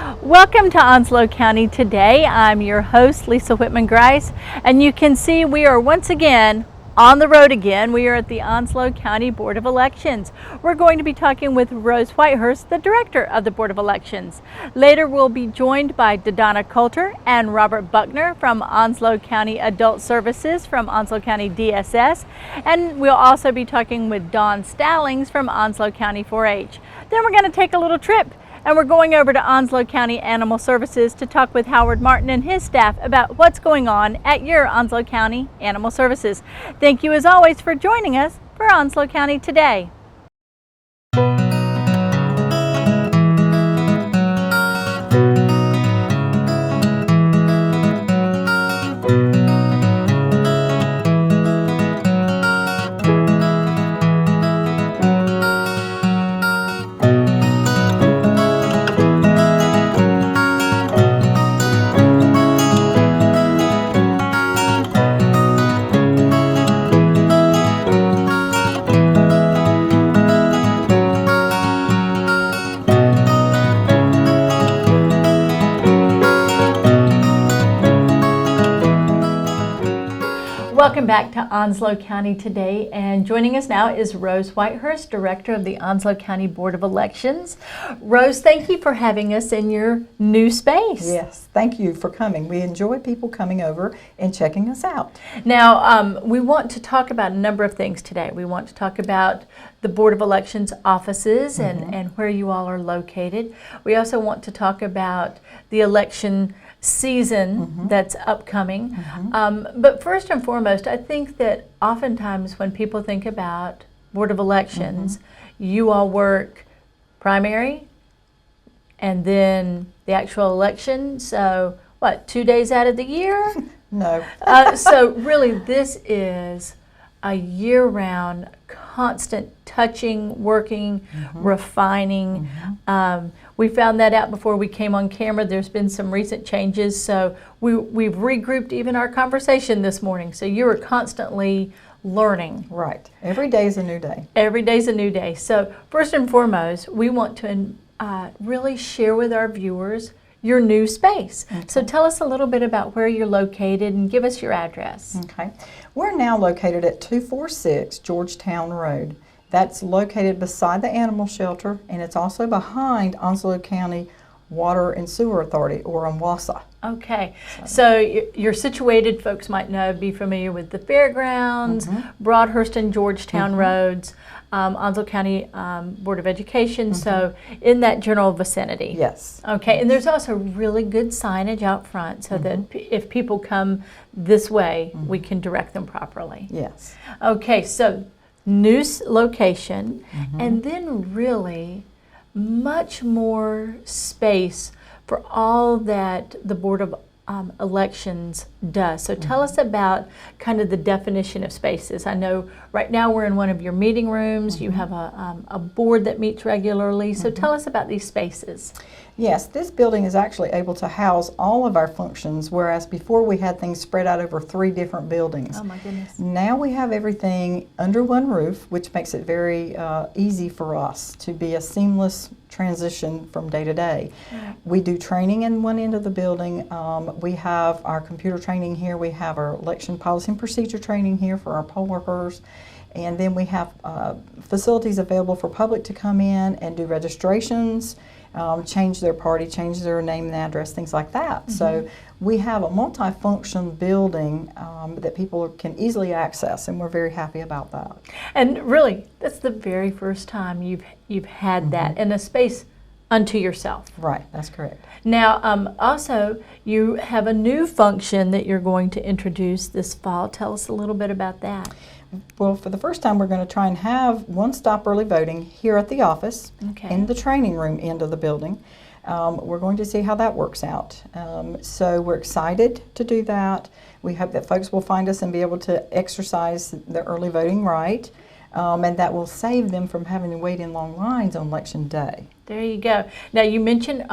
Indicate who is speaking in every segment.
Speaker 1: Welcome to Onslow County Today. I'm your host, Lisa Whitman-Grice, and you can see we are once again on the road again. We are at the Onslow County Board of Elections. We're going to be talking with Rose Whitehurst, the Director of the Board of Elections. Later we'll be joined by Donna Coulter and Robert Buckner from Onslow County Adult Services from Onslow County DSS, and we'll also be talking with Dawn Stallings from Onslow County 4-H. Then we're going to take a little trip, and we're going over to Onslow County Animal Services to talk with Howard Martin and his staff about what's going on at your Onslow County Animal Services. Thank you as always for joining us for Onslow County Today. Welcome back to Onslow County Today, and joining us now is Rose Whitehurst, Director of the Onslow County Board of Elections. Rose, thank you for having us in your new space.
Speaker 2: Yes, thank you for coming. We enjoy people coming over and checking us out.
Speaker 1: Now, we want to talk about a number of things today. We want to talk about the Board of Elections offices and where you all are located. We also want to talk about the election season that's upcoming. But first and foremost, I think that oftentimes when people think about Board of Elections, you all work primary and then the actual election. So what, 2 days out of the year?
Speaker 2: No.
Speaker 1: So really this is a year-round, constant touching, working, refining. We found that out before we came on camera. There's been some recent changes, so we've regrouped even our conversation this morning. So you are constantly learning.
Speaker 2: Right. Every day is a new day.
Speaker 1: Every day's a new day. So first and foremost, we want to really share with our viewers your new space. So tell us a little bit about where you're located and give us your address.
Speaker 2: Okay. We're now located at 246 Georgetown Road. That's located beside the animal shelter, and it's also behind Onslow County Water and Sewer Authority, or ONWASA.
Speaker 1: Okay, so you're situated, folks might know, be familiar with the fairgrounds, Broadhurst and Georgetown roads, Onslow County Board of Education, so in that general vicinity.
Speaker 2: Yes.
Speaker 1: Okay, and there's also really good signage out front so that if people come this way, we can direct them properly.
Speaker 2: Yes.
Speaker 1: Okay, so new location, and then really much more space for all that the Board of Elections does. So tell us about kind of the definition of spaces. I know right now we're in one of your meeting rooms. You have a board that meets regularly. So tell us about these spaces.
Speaker 2: Yes, this building is actually able to house all of our functions, whereas before we had things spread out over 3 different buildings.
Speaker 1: Oh my goodness.
Speaker 2: Now we have everything under one roof, which makes it very easy for us to be a seamless transition from day to day. We do training in one end of the building. We have our computer training here. We have our election policy and procedure training here for our poll workers. And then we have facilities available for public to come in and do registrations, change their party, change their name and address, things like that. So we have a multifunction building that people can easily access, and we're very happy about that.
Speaker 1: And really, that's the very first time you've had that in a space unto yourself.
Speaker 2: Right, that's correct.
Speaker 1: Now, also, you have a new function that you're going to introduce this fall. Tell us a little bit about that.
Speaker 2: Well, for the first time, we're going to try and have one-stop early voting here at the office in the training room end of the building. We're going to see how that works out. So we're excited to do that. We hope that folks will find us and be able to exercise their early voting right, and that will save them from having to wait in long lines on election day.
Speaker 1: There you go. Now, you mentioned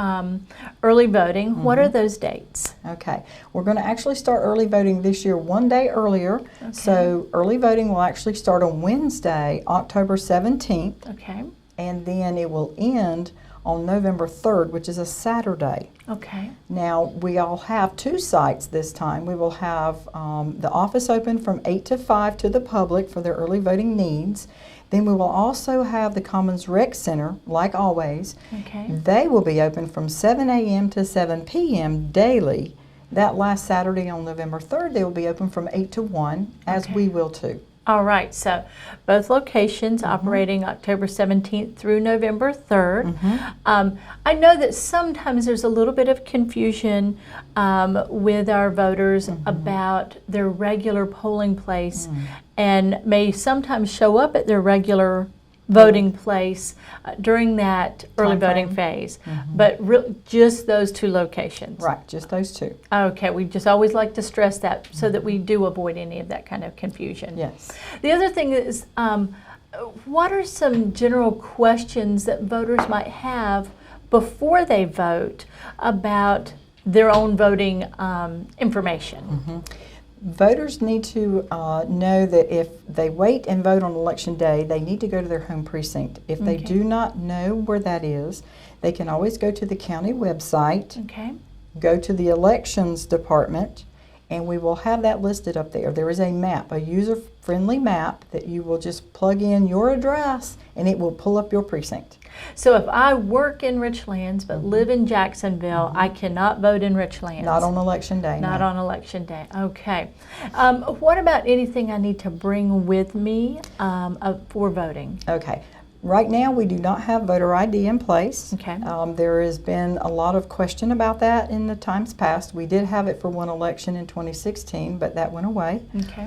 Speaker 1: early voting. What are those dates?
Speaker 2: Okay. We're going to actually start early voting this year 1 day earlier. Okay. So early voting will actually start on Wednesday, October 17th.
Speaker 1: Okay.
Speaker 2: And then it will end on November 3rd, which is a Saturday.
Speaker 1: Okay.
Speaker 2: Now, we all have 2 sites this time. We will have the office open from 8 to 5 to the public for their early voting needs. Then we will also have the Commons Rec Center, like always.
Speaker 1: Okay.
Speaker 2: They will be open from 7 a.m. to 7 p.m. daily. That last Saturday on November 3rd, they will be open from 8 to 1, as
Speaker 1: Okay.
Speaker 2: we will too.
Speaker 1: All right, so both locations operating October 17th through November 3rd. I know that sometimes there's a little bit of confusion with our voters about their regular polling place and may sometimes show up at their regular voting place during that early
Speaker 2: Time
Speaker 1: voting
Speaker 2: frame.
Speaker 1: phase, but just those 2 locations.
Speaker 2: Right, just those 2.
Speaker 1: Okay, we just always like to stress that so that we do avoid any of that kind of confusion.
Speaker 2: Yes.
Speaker 1: The other thing is, what are some general questions that voters might have before they vote about their own voting information?
Speaker 2: Voters need to know that if they wait and vote on election day, they need to go to their home precinct. If they
Speaker 1: Okay.
Speaker 2: do not know where that is, they can always go to the county website,
Speaker 1: Okay.
Speaker 2: go to the elections department, and we will have that listed up there. There is a map, a user-friendly map that you will just plug in your address and it will pull up your precinct.
Speaker 1: So if I work in Richlands but live in Jacksonville, I cannot vote in Richlands?
Speaker 2: Not on election day.
Speaker 1: Not
Speaker 2: no.
Speaker 1: on election day. Okay. What about anything I need to bring with me for voting?
Speaker 2: Okay. Right now, we do not have voter ID in place.
Speaker 1: Okay.
Speaker 2: There has been a lot of question about that in the times past. We did have it for one election in 2016, but that went away.
Speaker 1: Okay.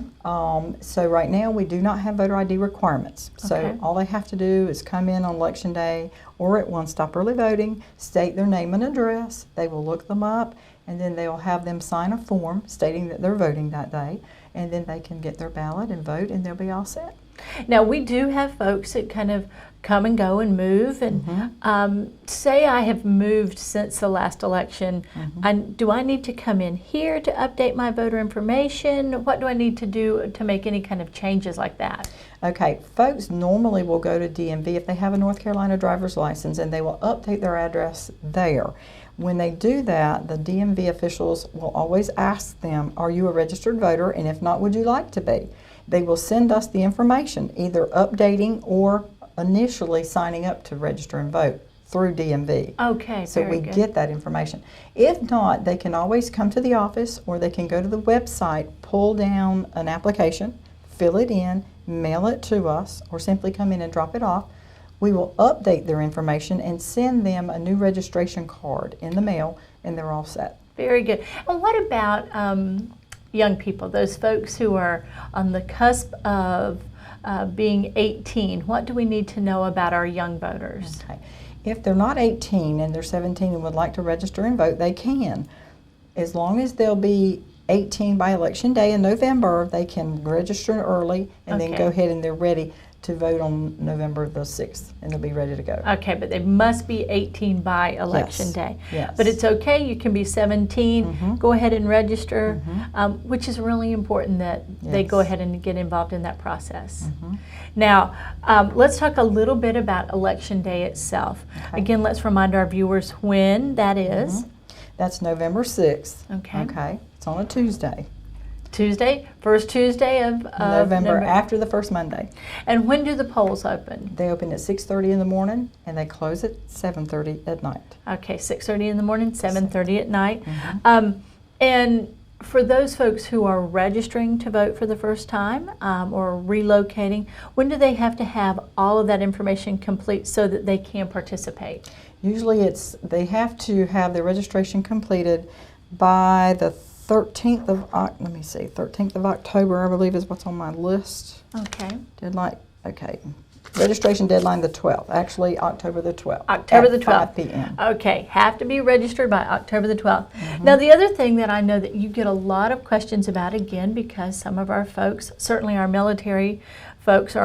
Speaker 2: So right now, we do not have voter ID requirements. So
Speaker 1: Okay.
Speaker 2: all they have to do is come in on election day or at One Stop Early Voting, state their name and address. They will look them up, and then they will have them sign a form stating that they're voting that day, and then they can get their ballot and vote, and they'll be all set.
Speaker 1: Now, we do have folks that kind of come and go and move, and say I have moved since the last election. Do I need to come in here to update my voter information? What do I need to do to make any kind of changes like that?
Speaker 2: Okay, folks normally will go to DMV if they have a North Carolina driver's license, and they will update their address there. When they do that, the DMV officials will always ask them, are you a registered voter? And if not, would you like to be? They will send us the information, either updating or initially signing up to register and vote through DMV.
Speaker 1: Okay,
Speaker 2: So
Speaker 1: very
Speaker 2: we
Speaker 1: good.
Speaker 2: get that information. If not, they can always come to the office, or they can go to the website, pull down an application, fill it in, mail it to us, or simply come in and drop it off. We will update their information and send them a new registration card in the mail, and they're all set.
Speaker 1: Very good. And what about young people, those folks who are on the cusp of being 18? What do we need to know about our young voters?
Speaker 2: Okay. If they're not 18 and they're 17 and would like to register and vote, they can. As long as they'll be 18 by election day in November, they can register early and then
Speaker 1: Okay.
Speaker 2: go ahead and they're ready to vote on November the 6th, and they'll be ready to go.
Speaker 1: Okay, but they must be 18 by election
Speaker 2: Yes.
Speaker 1: day.
Speaker 2: Yes.
Speaker 1: But it's okay, you can be 17, go ahead and register, which is really important that they go
Speaker 2: Yes.
Speaker 1: ahead and get involved in that process. Now, let's talk a little bit about election day itself.
Speaker 2: Okay.
Speaker 1: Again, let's remind our viewers when that is.
Speaker 2: That's November 6th.
Speaker 1: Okay.
Speaker 2: Okay. It's on a Tuesday.
Speaker 1: Tuesday, first Tuesday of
Speaker 2: November, after the first Monday.
Speaker 1: And when do the polls open?
Speaker 2: They open at 6:30 in the morning and they close at 7:30 at night.
Speaker 1: Okay, 6:30 in the morning, 7:30 at night. And for those folks who are registering to vote for the first time or relocating, when do they have to have all of that information complete so that they can participate?
Speaker 2: Usually they have to have their registration completed by the 13th of 13th of October, I believe, is what's on my list.
Speaker 1: Okay.
Speaker 2: Deadline. Okay. Registration deadline the 12th. Actually, October the 12th.
Speaker 1: October
Speaker 2: at
Speaker 1: the 12th.
Speaker 2: 5 p.m.
Speaker 1: Okay, have to be registered by October the 12th. Now, the other thing that I know that you get a lot of questions about, again, because some of our folks, certainly our military folks,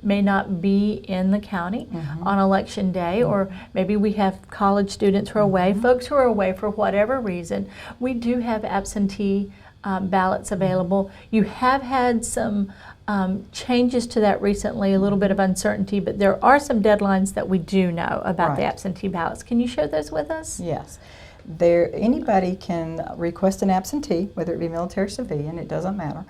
Speaker 1: may not be in the county on election day, or maybe we have college students who are away. Folks who are away for whatever reason, we do have absentee ballots available. You have had some changes to that recently, a little bit of uncertainty, but there are some deadlines that we do know about the
Speaker 2: Right.
Speaker 1: absentee ballots. Can you share those with us?
Speaker 2: Yes. Anybody can request an absentee, whether it be military or civilian, it doesn't matter.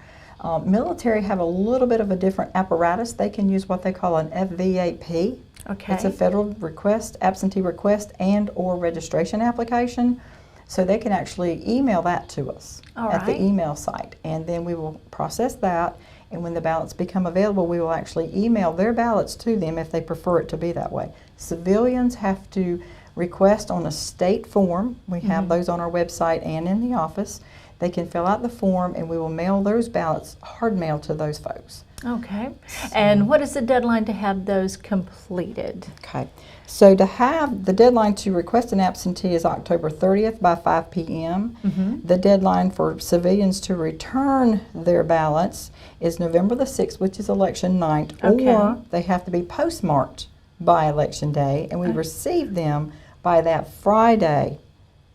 Speaker 2: Military have a little bit of a different apparatus. They can use what they call an FVAP.
Speaker 1: Okay.
Speaker 2: It's a federal request, absentee request and or registration application. So they can actually email that to us at the email site, and then we will process that, and when the ballots become available, we will actually email their ballots to them if they prefer it to be that way. Civilians have to request on a state form. We have those on our website and in the office. They can fill out the form, and we will mail those ballots, hard mail, to those folks.
Speaker 1: Okay. And what is the deadline to have those completed?
Speaker 2: Okay. So to have the deadline to request an absentee is October 30th by 5 p.m. The deadline for civilians to return their ballots is November the 6th, which is election night, or they have to be postmarked by election day, and we receive them by that Friday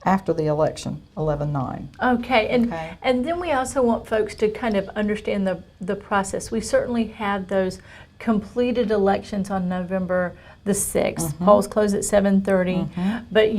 Speaker 2: after the election, 11/9.
Speaker 1: Okay, and then we also want folks to kind of understand the process. We certainly have those completed elections on November the 6th. Polls close at 7:30, but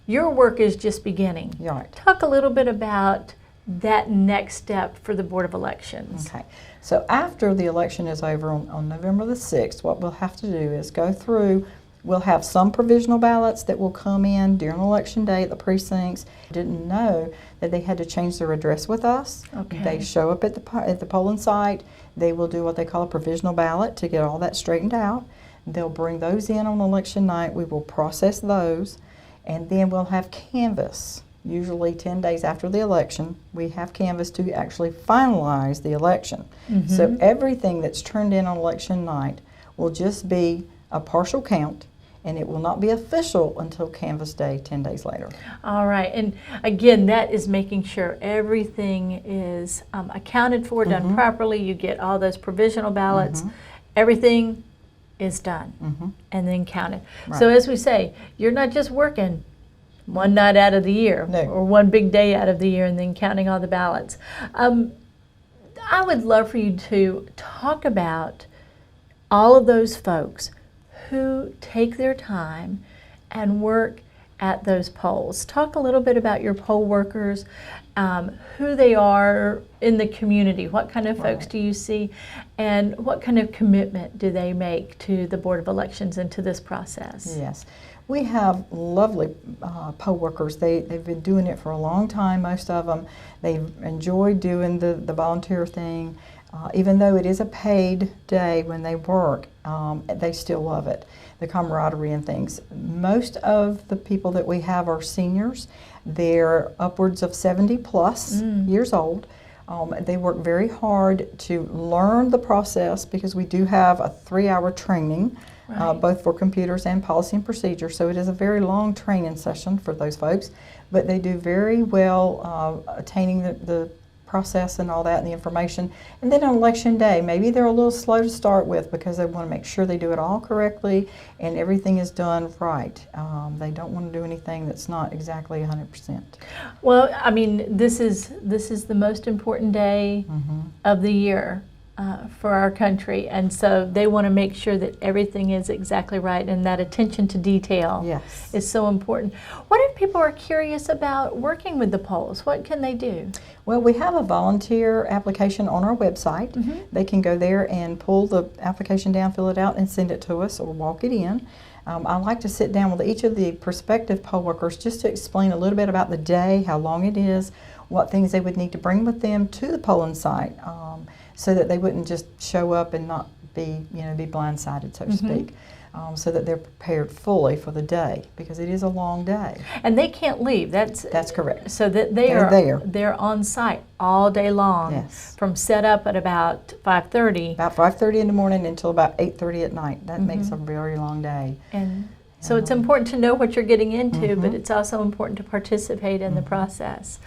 Speaker 1: your work is just beginning.
Speaker 2: Right.
Speaker 1: Talk a little bit about that next step for the Board of Elections.
Speaker 2: Okay. So after the election is over on November the 6th, what we'll have to do is go through. We'll have some provisional ballots that will come in during election day at the precincts. Didn't know that they had to change their address with us.
Speaker 1: Okay.
Speaker 2: They show up at the polling site. They will do what they call a provisional ballot to get all that straightened out. They'll bring those in on election night. We will process those, and then we'll have canvass. Usually 10 days after the election, we have canvass to actually finalize the election. So everything that's turned in on election night will just be a partial count, and it will not be official until canvass day 10 days later.
Speaker 1: All right, and again, that is making sure everything is accounted for, done properly. You get all those provisional ballots. Everything is done and then counted.
Speaker 2: Right.
Speaker 1: So as we say, you're not just working one night out of the year or one big day out of the year and then counting all the ballots. I would love for you to talk about all of those folks who take their time and work at those polls. Talk a little bit about your poll workers, who they are in the community, what kind of folks do you see, and what kind of commitment do they make to the Board of Elections and to this process?
Speaker 2: Yes. We have lovely poll workers. They've been doing it for a long time, most of them. They enjoy doing the volunteer thing. Even though it is a paid day when they work, they still love it, the camaraderie and things. Most of the people that we have are seniors. They're upwards of 70 plus years old. They work very hard to learn the process because we do have a 3-hour training, both for computers and policy and procedure. So it is a very long training session for those folks, but they do very well attaining the process and all that and the information. And then on election day, maybe they're a little slow to start with because they want to make sure they do it all correctly and everything is done right. They don't want to do anything that's not exactly 100%.
Speaker 1: Well, I mean, this is the most important day of the year for our country, and so they want to make sure that everything is exactly right, and that attention to detail is so important. What if people are curious about working with the polls? What can they do?
Speaker 2: Well, we have a volunteer application on our website. They can go there and pull the application down, fill it out, and send it to us or walk it in. I like to sit down with each of the prospective poll workers just to explain a little bit about the day, how long it is, what things they would need to bring with them to the polling site, so that they wouldn't just show up and not be blindsided, so to speak. So that they're prepared fully for the day, because it is a long day.
Speaker 1: And they can't leave. That's
Speaker 2: correct.
Speaker 1: So that they're on site all day long, from set up at about 5:30.
Speaker 2: About 5:30 in the morning until about 8:30 at night. That makes a very long day.
Speaker 1: And so it's important to know what you're getting into, but it's also important to participate in the process.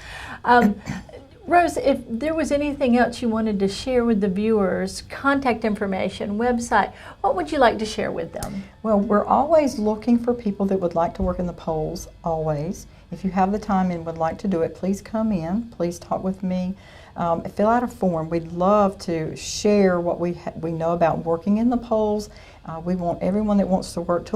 Speaker 1: Rose, if there was anything else you wanted to share with the viewers, contact information, website, what would you like to share with them?
Speaker 2: Well, we're always looking for people that would like to work in the polls, always. If you have the time and would like to do it, please come in. Please talk with me. Fill out a form. We'd love to share what we know about working in the polls. We want everyone that wants to work,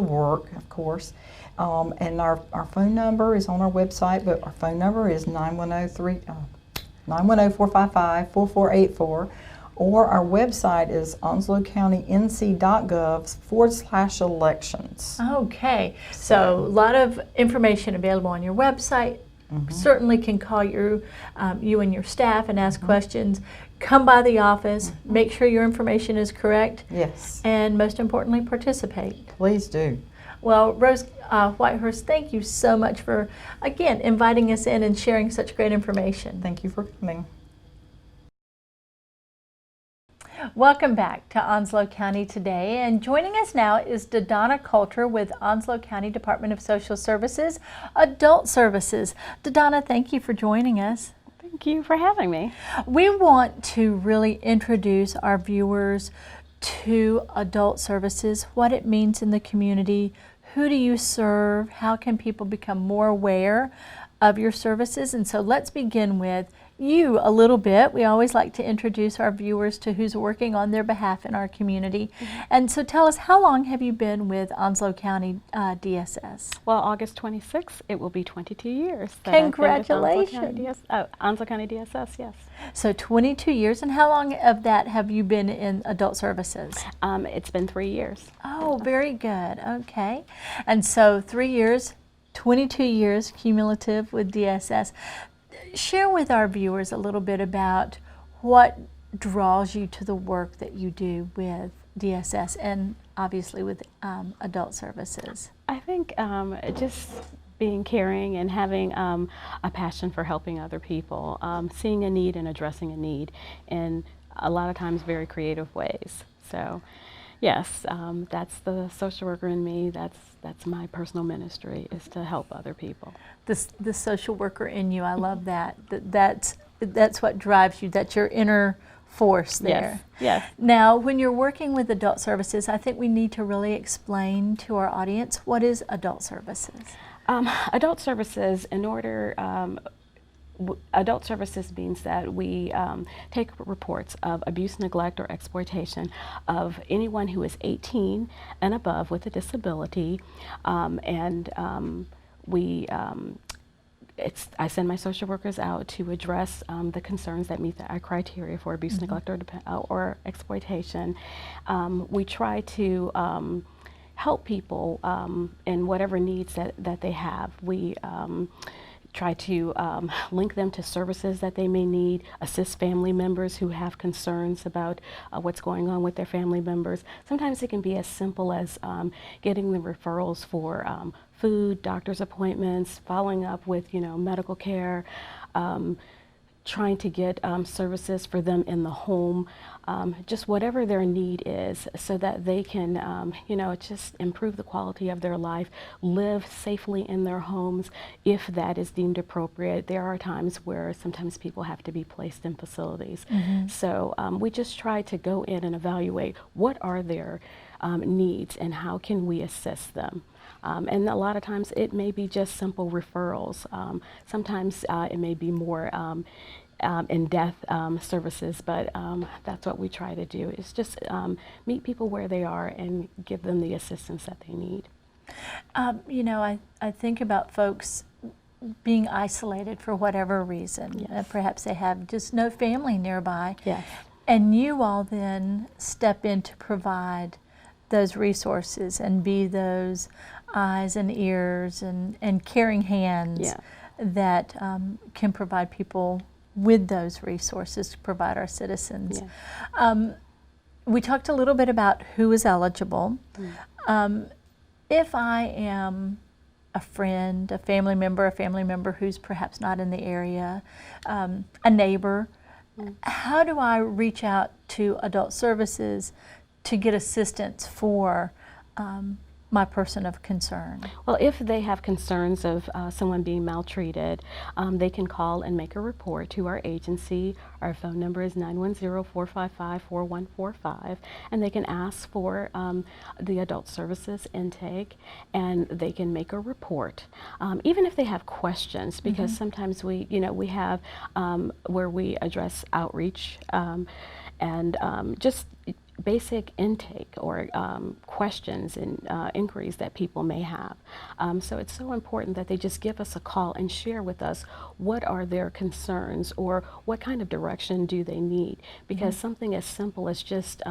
Speaker 2: of course. And our phone number is on our website, but our phone number is 910-455-4484, or our website is onslowcountync.gov/elections.
Speaker 1: Okay, so a lot of information available on your website. Certainly can call you and your staff and ask questions. Come by the office, make sure your information is correct.
Speaker 2: Yes.
Speaker 1: And most importantly, participate.
Speaker 2: Please do.
Speaker 1: Well, Rose Whitehurst, thank you so much for, again, inviting us in and sharing such great information.
Speaker 2: Thank you for coming.
Speaker 1: Welcome back to Onslow County Today, and joining us now is Donna Coulter with Onslow County Department of Social Services, Adult Services. Donna, thank you for joining us.
Speaker 3: Thank you for having me.
Speaker 1: We want to really introduce our viewers to Adult Services, what it means in the community, who do you serve, how can people become more aware of your services. And so let's begin with you a little bit. We always like to introduce our viewers to who's working on their behalf in our community. And so tell us, how long have you been with Onslow County DSS?
Speaker 3: Well, August 26th, it will be 22 years.
Speaker 1: Congratulations.
Speaker 3: Onslow County DSS, yes.
Speaker 1: So 22 years, and how long of that have you been in Adult Services?
Speaker 3: It's been 3 years.
Speaker 1: Oh, very good. Okay. And so 3 years, 22 years cumulative with DSS. Share with our viewers a little bit about what draws you to the work that you do with DSS and obviously with Adult Services.
Speaker 3: I think just being caring and having a passion for helping other people, seeing a need and addressing a need in a lot of times very creative ways. So yes, that's the social worker in me. That's my personal ministry, is to help other people.
Speaker 1: The social worker in you, I love that. That's what drives you. That's your inner force there.
Speaker 3: Yes.
Speaker 1: Now, when you're working with Adult Services, I think we need to really explain to our audience, what is Adult Services?
Speaker 3: Adult Services, Adult Services means that we take reports of abuse, neglect, or exploitation of anyone who is 18 and above with a disability, I send my social workers out to address the concerns that meet our criteria for abuse, neglect, or exploitation. We try to help people in whatever needs that they have. We try to link them to services that they may need, assist family members who have concerns about what's going on with their family members. Sometimes it can be as simple as getting the referrals for food, doctor's appointments, following up with medical care, trying to get services for them in the home, just whatever their need is, so that they can, just improve the quality of their life, live safely in their homes if that is deemed appropriate. There are times where sometimes people have to be placed in facilities. So we just try to go in and evaluate what are their needs and how can we assist them. And a lot of times it may be just simple referrals. Sometimes it may be more in-depth services, but that's what we try to do, is just meet people where they are and give them the assistance that they need.
Speaker 1: I think about folks being isolated for whatever reason.
Speaker 3: Yes.
Speaker 1: Perhaps they have just no family nearby.
Speaker 3: Yes.
Speaker 1: And you all then step in to provide those resources and be those eyes and ears and caring hands that can provide people with those resources to provide our citizens. We talked a little bit about who is eligible. If I am a friend, a family member who's perhaps not in the area, a neighbor, how do I reach out to Adult Services to get assistance for my person of concern?
Speaker 3: Well, if they have concerns of someone being maltreated, they can call and make a report to our agency. Our phone number is 910-455-4145, and they can ask for the adult services intake, and they can make a report. Even if they have questions, because sometimes we have where we address outreach and just basic intake or questions and inquiries that people may have. So it's so important that they just give us a call and share with us what are their concerns or what kind of direction do they need, because something as simple as just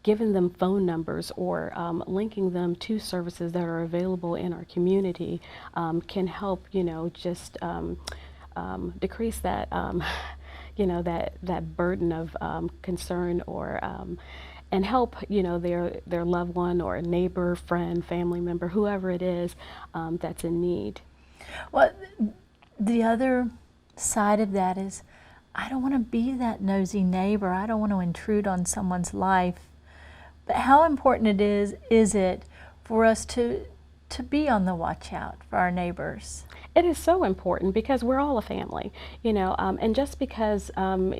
Speaker 3: giving them phone numbers or linking them to services that are available in our community can help, just decrease that that burden of concern, or and help their loved one or neighbor, friend, family member, whoever it is that's in need.
Speaker 1: Well, the other side of that is, I don't want to be that nosy neighbor. I don't want to intrude on someone's life. But how important is it for us to be on the watch out for our neighbors?
Speaker 3: It is so important because we're all a family, and just because,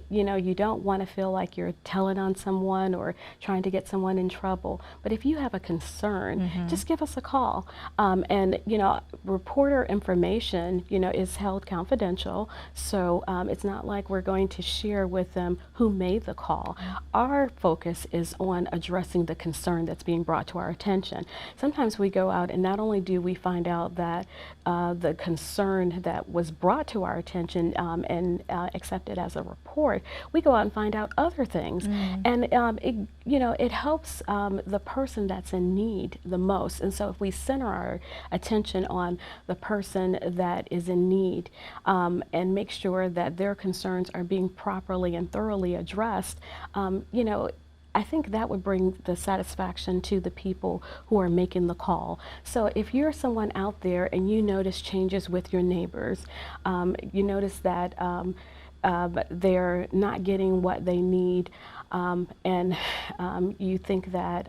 Speaker 3: you don't want to feel like you're telling on someone or trying to get someone in trouble, but if you have a concern, just give us a call. And, reporter information, is held confidential, so it's not like we're going to share with them who made the call. Our focus is on addressing the concern that's being brought to our attention. Sometimes we go out and not only do we find out that the concern that was brought to our attention and accepted as a report, we go out and find out other things, and it helps the person that's in need the most. And so if we center our attention on the person that is in need and make sure that their concerns are being properly and thoroughly addressed, I think that would bring the satisfaction to the people who are making the call. So if you're someone out there and you notice changes with your neighbors, you notice that they're not getting what they need, and you think that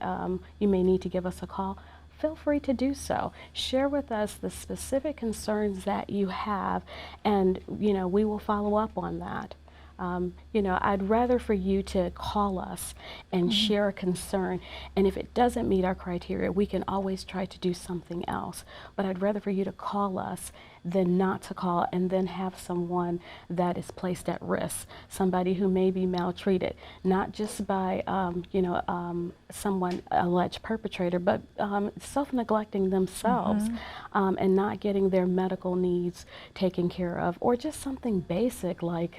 Speaker 3: you may need to give us a call, feel free to do so. Share with us the specific concerns that you have, and we will follow up on that. I'd rather for you to call us and share a concern, and if it doesn't meet our criteria, we can always try to do something else. But I'd rather for you to call us than not to call and then have someone that is placed at risk, somebody who may be maltreated, not just by someone, alleged perpetrator, but self-neglecting themselves and not getting their medical needs taken care of, or just something basic like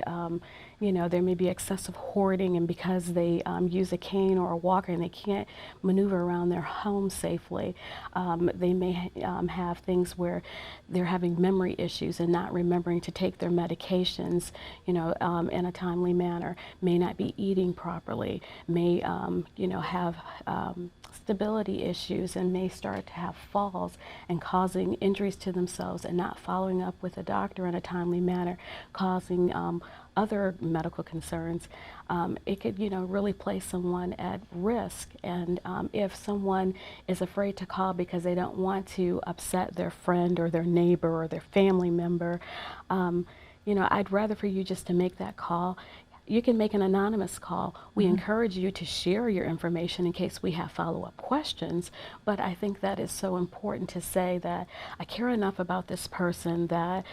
Speaker 3: there may be excessive hoarding, and because they use a cane or a walker and they can't maneuver around their home safely, they may have things where they're having memory issues and not remembering to take their medications, in a timely manner, may not be eating properly, may, have stability issues, and may start to have falls and causing injuries to themselves and not following up with a doctor in a timely manner, causing other medical concerns. It could, really place someone at risk. And if someone is afraid to call because they don't want to upset their friend or their neighbor or their family member, I'd rather for you just to make that call. You can make an anonymous call. We encourage you to share your information in case we have follow-up questions, but I think that is so important to say that I care enough about this person that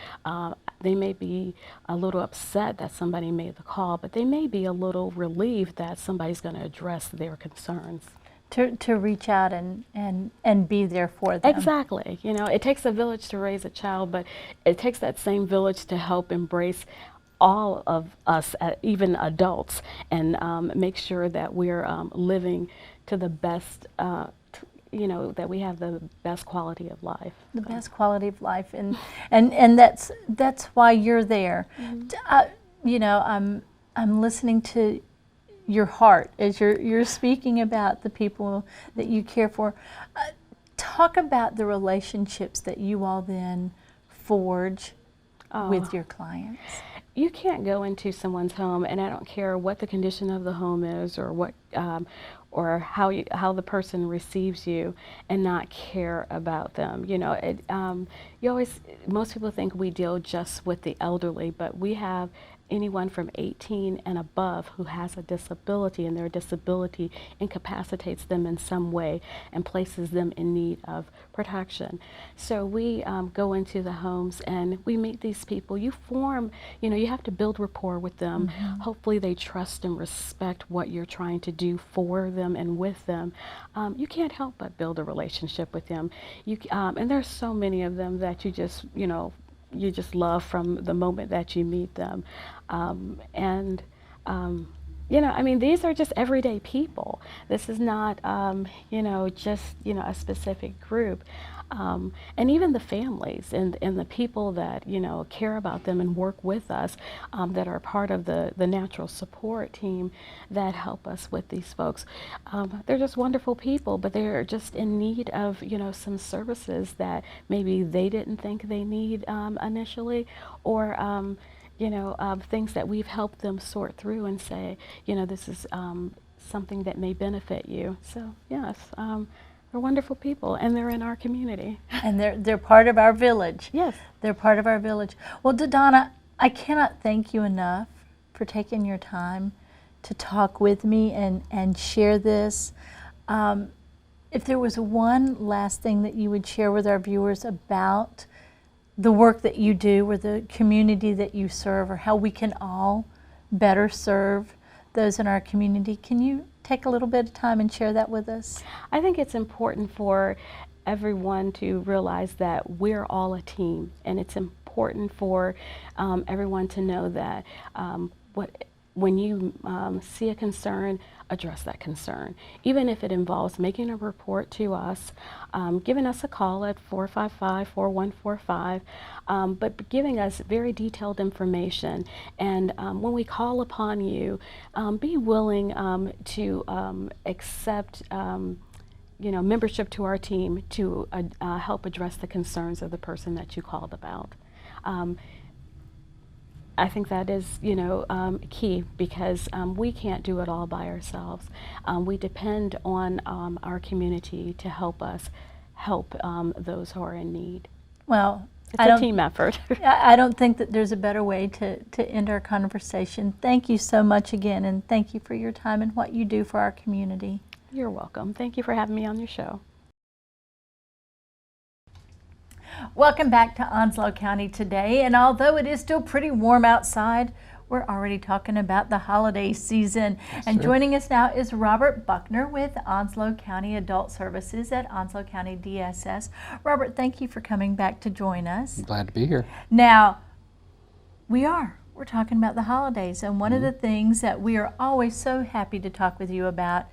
Speaker 3: they may be a little upset that somebody made the call, but they may be a little relieved that somebody's going to address their concerns.
Speaker 1: To reach out and be there for them.
Speaker 3: Exactly. It takes a village to raise a child, but it takes that same village to help embrace all of us, even adults, and make sure that we're living to the best, that we have the best quality of life.
Speaker 1: The best quality of life, and that's why you're there. I'm listening to your heart as you're speaking about the people that you care for. Talk about the relationships that you all then forge with your clients.
Speaker 3: You can't go into someone's home, and I don't care what the condition of the home is or what or how the person receives you and not care about them. You know, most people think we deal just with the elderly, but we have anyone from 18 and above who has a disability, and their disability incapacitates them in some way and places them in need of protection. So we go into the homes and we meet these people. You have to build rapport with them. Mm-hmm. Hopefully they trust and respect what you're trying to do for them and with them. You can't help but build a relationship with them. And there's so many of them that you just love from the moment that you meet them. These are just everyday people. This is not, just, a specific group. And even the families and the people that, care about them and work with us, that are part of the natural support team that help us with these folks. They're just wonderful people, but they're just in need of, some services that maybe they didn't think they need initially, or things that we've helped them sort through and say, this is something that may benefit you. So yes, they're wonderful people, and they're in our community.
Speaker 1: And they're part of our village.
Speaker 3: Yes.
Speaker 1: They're part of our village. Well, Dodonna, I cannot thank you enough for taking your time to talk with me and share this. If there was one last thing that you would share with our viewers about the work that you do, or the community that you serve, or how we can all better serve those in our community, can you take a little bit of time and share that with us?
Speaker 3: I think it's important for everyone to realize that we're all a team, and it's important for everyone to know that when you see a concern, address that concern. Even if it involves making a report to us, giving us a call at 455-4145, but giving us very detailed information. And when we call upon you, be willing to accept membership to our team to help address the concerns of the person that you called about. I think that is, key, because we can't do it all by ourselves. We depend on our community to help us help those who are in need.
Speaker 1: Well,
Speaker 3: it's a team effort.
Speaker 1: I don't think that there's a better way to end our conversation. Thank you so much again, and thank you for your time and what you do for our community.
Speaker 3: You're welcome. Thank you for having me on your show.
Speaker 1: Welcome back to Onslow County today, and although it is still pretty warm outside, we're already talking about the holiday season. And joining us now is Robert Buckner with Onslow County Adult Services at Onslow County DSS. Robert, thank you for coming back to join us.
Speaker 4: I'm glad to be here.
Speaker 1: Now, we're talking about the holidays, and one of the things that we are always so happy to talk with you about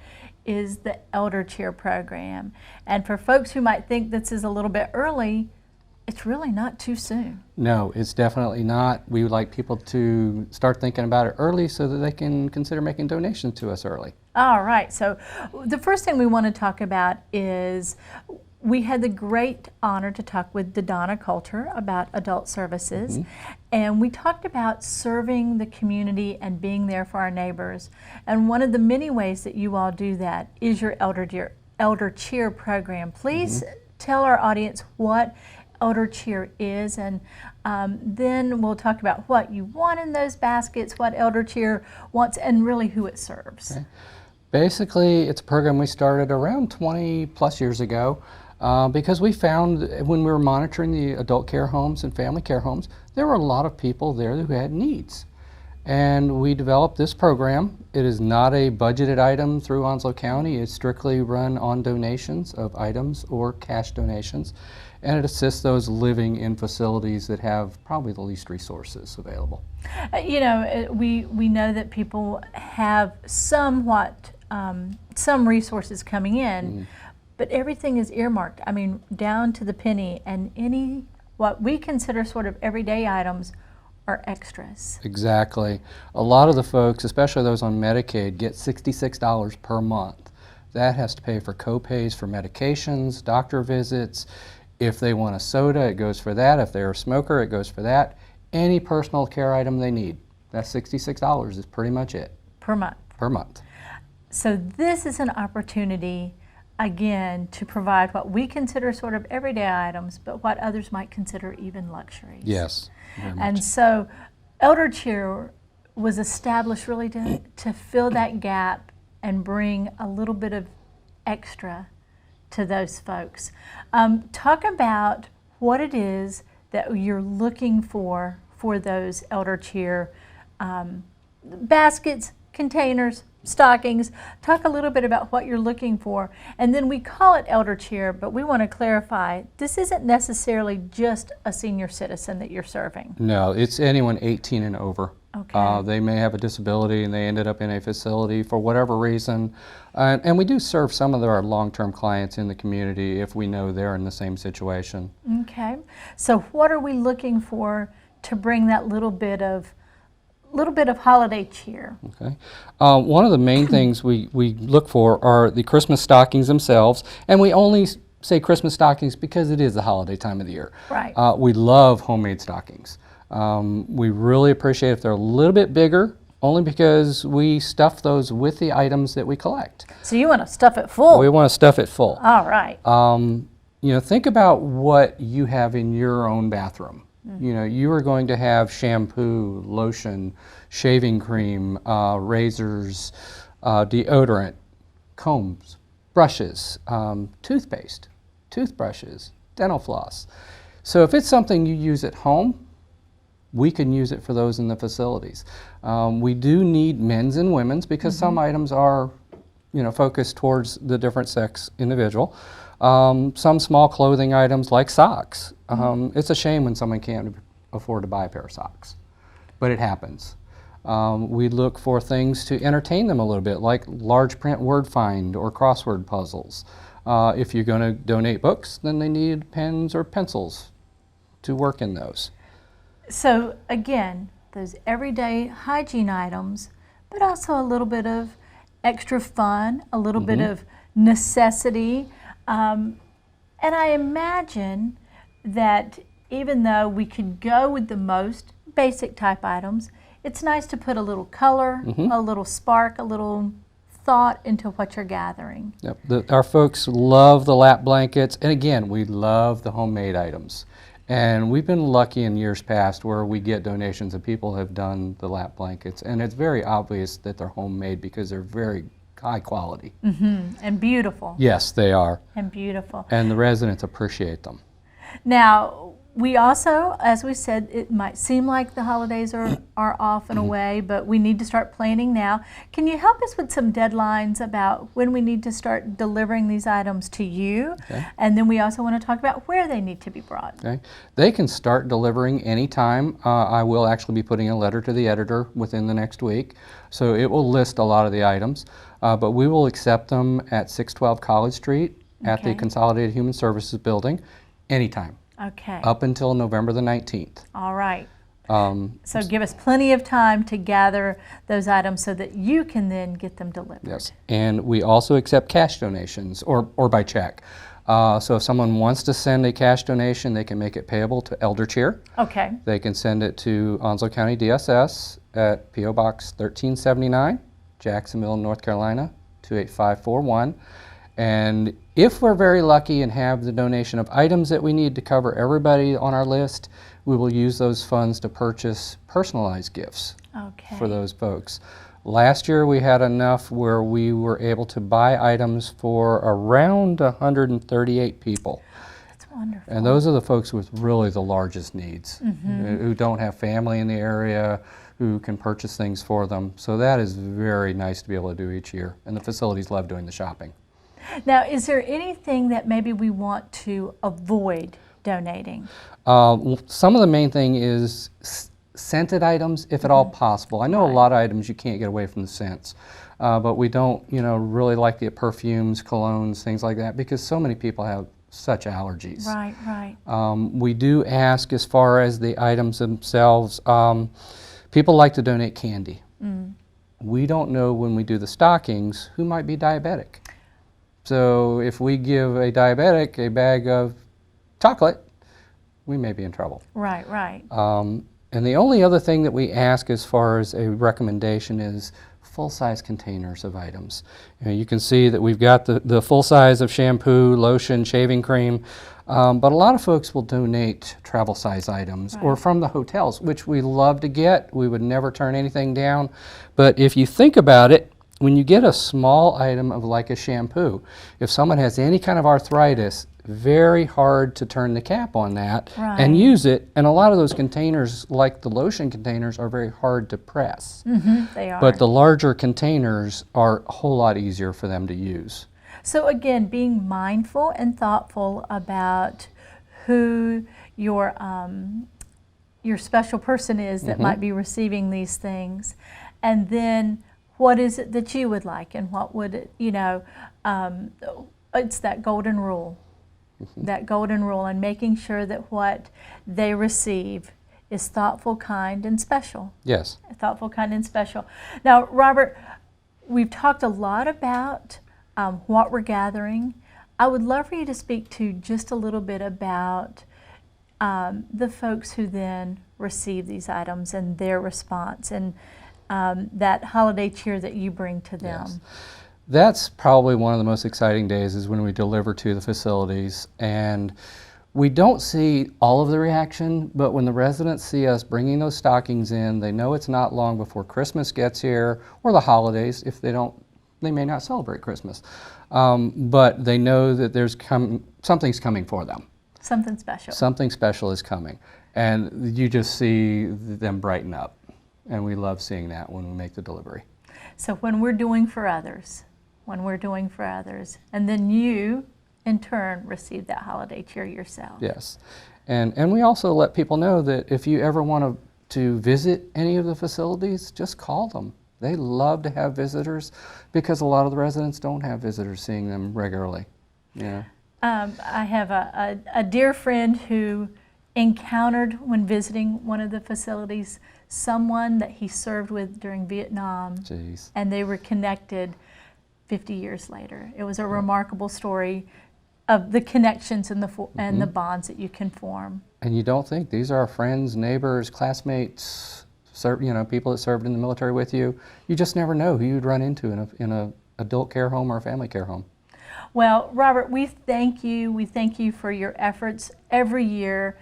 Speaker 1: is the Elder Cheer program. And for folks who might think this is a little bit early, it's really not too soon.
Speaker 4: No, it's definitely not. We would like people to start thinking about it early so that they can consider making donations to us early.
Speaker 1: All right, so the first thing we want to talk about is we had the great honor to talk with Dodonna Coulter about adult services, and we talked about serving the community and being there for our neighbors. And one of the many ways that you all do that is your Elder Cheer program. Please tell our audience what Elder Cheer is, and then we'll talk about what you want in those baskets, what Elder Cheer wants, and really who it serves. Okay.
Speaker 4: Basically, it's a program we started around 20 plus years ago because we found when we were monitoring the adult care homes and family care homes, there were a lot of people there who had needs. And we developed this program. It is not a budgeted item through Onslow County. It's strictly run on donations of items or cash donations. And it assists those living in facilities that have probably the least resources available.
Speaker 1: We know that people have somewhat some resources coming in, but everything is earmarked. I mean, down to the penny, and what we consider sort of everyday items are extras.
Speaker 4: Exactly. A lot of the folks, especially those on Medicaid, get $66 per month. That has to pay for co-pays for medications, doctor visits. If they want a soda, it goes for that. If they're a smoker, it goes for that. Any personal care item they need. That $66 is pretty much it.
Speaker 1: Per month.
Speaker 4: Per month.
Speaker 1: So this is an opportunity, again, to provide what we consider sort of everyday items, but what others might consider even luxuries.
Speaker 4: Yes, very much.
Speaker 1: And so Elder Cheer was established really to fill that gap and bring a little bit of extra to those folks. Talk about what it is that you're looking for those Elder Cheer baskets, containers, stockings. Talk a little bit about what you're looking for. And then we call it Elder Cheer, but we want to clarify, this isn't necessarily just a senior citizen that you're serving.
Speaker 4: No, it's anyone 18 and over.
Speaker 1: Okay.
Speaker 4: They may have a disability and they ended up in a facility for whatever reason. And we do serve some of our long-term clients in the community if we know they're in the same situation.
Speaker 1: Okay. So what are we looking for to bring that little bit of holiday cheer?
Speaker 4: Okay. One of the main things we look for are the Christmas stockings themselves, and we only say Christmas stockings because it is the holiday time of the year.
Speaker 1: Right.
Speaker 4: We love homemade stockings. We really appreciate if they're a little bit bigger, only because we stuff those with the items that we collect.
Speaker 1: So you want to stuff it full?
Speaker 4: We want to stuff it full.
Speaker 1: All right.
Speaker 4: You know, think about what you have in your own bathroom. You know, you are going to have shampoo, lotion, shaving cream, razors, deodorant, combs, brushes, toothpaste, toothbrushes, dental floss. So if it's something you use at home, we can use it for those in the facilities. We do need men's and women's because some items are, you know, focused towards the different sex individual. Some small clothing items like socks. It's a shame when someone can't afford to buy a pair of socks, but it happens. We look for things to entertain them a little bit, like large print word find or crossword puzzles. If you're going to donate books, then they need pens or pencils to work in those.
Speaker 1: So again, those everyday hygiene items, but also a little bit of extra fun, a little bit of necessity. And I imagine that even though we could go with the most basic type items, it's nice to put a little color, a little spark, a little thought into what you're gathering.
Speaker 4: Yep. Our folks love the lap blankets, and again, we love the homemade items. And we've been lucky in years past where we get donations and people have done the lap blankets, and it's very obvious that they're homemade because they're very high quality.
Speaker 1: And beautiful.
Speaker 4: Yes, they are.
Speaker 1: And beautiful.
Speaker 4: And the residents appreciate them.
Speaker 1: Now, we also, as we said, it might seem like the holidays are off and away, but we need to start planning now. Can you help us with some deadlines about when we need to start delivering these items to you?
Speaker 4: Okay.
Speaker 1: And then we also want to talk about where they need to be brought.
Speaker 4: Okay. They can start delivering anytime. I will actually be putting a letter to the editor within the next week, so it will list a lot of the items, but we will accept them at 612 College Street at the
Speaker 1: Okay.
Speaker 4: Consolidated Human Services Building anytime.
Speaker 1: Okay.
Speaker 4: Up until November the 19th.
Speaker 1: All right. So give us plenty of time to gather those items so that you can then get them delivered.
Speaker 4: Yes, and we also accept cash donations or by check. So if someone wants to send a cash donation, they can make it payable to Elder Cheer.
Speaker 1: Okay.
Speaker 4: They can send it to Onslow County DSS at P.O. Box 1379, Jacksonville, North Carolina, 28541. And if we're very lucky and have the donation of items that we need to cover everybody on our list, we will use those funds to purchase personalized gifts
Speaker 1: Okay.
Speaker 4: for those folks. Last year we had enough where we were able to buy items for around 138 people.
Speaker 1: That's wonderful.
Speaker 4: And those are the folks with really the largest needs, who don't have family in the area, who can purchase things for them. So that is very nice to be able to do each year. And the facilities love doing the shopping.
Speaker 1: Now, is there anything that maybe we want to avoid donating?
Speaker 4: Some of the main thing is scented items, if at all possible. I know a lot of items you can't get away from the scents, but we don't, really like the perfumes, colognes, things like that, because so many people have such allergies.
Speaker 1: Right, right.
Speaker 4: We do ask, as far as the items themselves, people like to donate candy. We don't know when we do the stockings who might be diabetic. So if we give a diabetic a bag of chocolate, we may be in trouble.
Speaker 1: Right, right.
Speaker 4: And the only other thing that we ask as far as a recommendation is full-size containers of items. You can see that we've got the full size of shampoo, lotion, shaving cream, but a lot of folks will donate travel size items or from the hotels, which we love to get. We would never turn anything down. But if you think about it, when you get a small item of like a shampoo, if someone has any kind of arthritis, very hard to turn the cap on that and use it. And a lot of those containers, like the lotion containers, are very hard to press.
Speaker 1: They are.
Speaker 4: But the larger containers are a whole lot easier for them to use.
Speaker 1: So again, being mindful and thoughtful about who your special person is that might be receiving these things, and then what is it that you would like, and what would it, it's that golden rule. That golden rule, and making sure that what they receive is thoughtful, kind, and special.
Speaker 4: Yes.
Speaker 1: Thoughtful, kind, and special. Now, Robert, we've talked a lot about what we're gathering. I would love for you to speak to just a little bit about the folks who then receive these items and their response, and that holiday cheer that you bring to them.
Speaker 4: Yes. That's probably one of the most exciting days, is when we deliver to the facilities, and we don't see all of the reaction, but when the residents see us bringing those stockings in, they know it's not long before Christmas gets here, or the holidays. If they don't, they may not celebrate Christmas, but they know that something's coming for them.
Speaker 1: Something special.
Speaker 4: Something special is coming, and you just see them brighten up, and we love seeing that when we make the delivery.
Speaker 1: So when we're doing for others, and then you, in turn, receive that holiday cheer yourself.
Speaker 4: Yes, and we also let people know that if you ever want to visit any of the facilities, just call them. They love to have visitors, because a lot of the residents don't have visitors seeing them regularly. Yeah.
Speaker 1: I have a dear friend who encountered, when visiting one of the facilities, someone that he served with during Vietnam.
Speaker 4: Jeez.
Speaker 1: And they were connected 50 years later. It was a remarkable story of the connections and the bonds that you can form.
Speaker 4: And you don't think these are friends, neighbors, classmates, people that served in the military with you. You just never know who you'd run into in a adult care home or a family care home.
Speaker 1: Well, Robert, we thank you. We thank you for your efforts every year,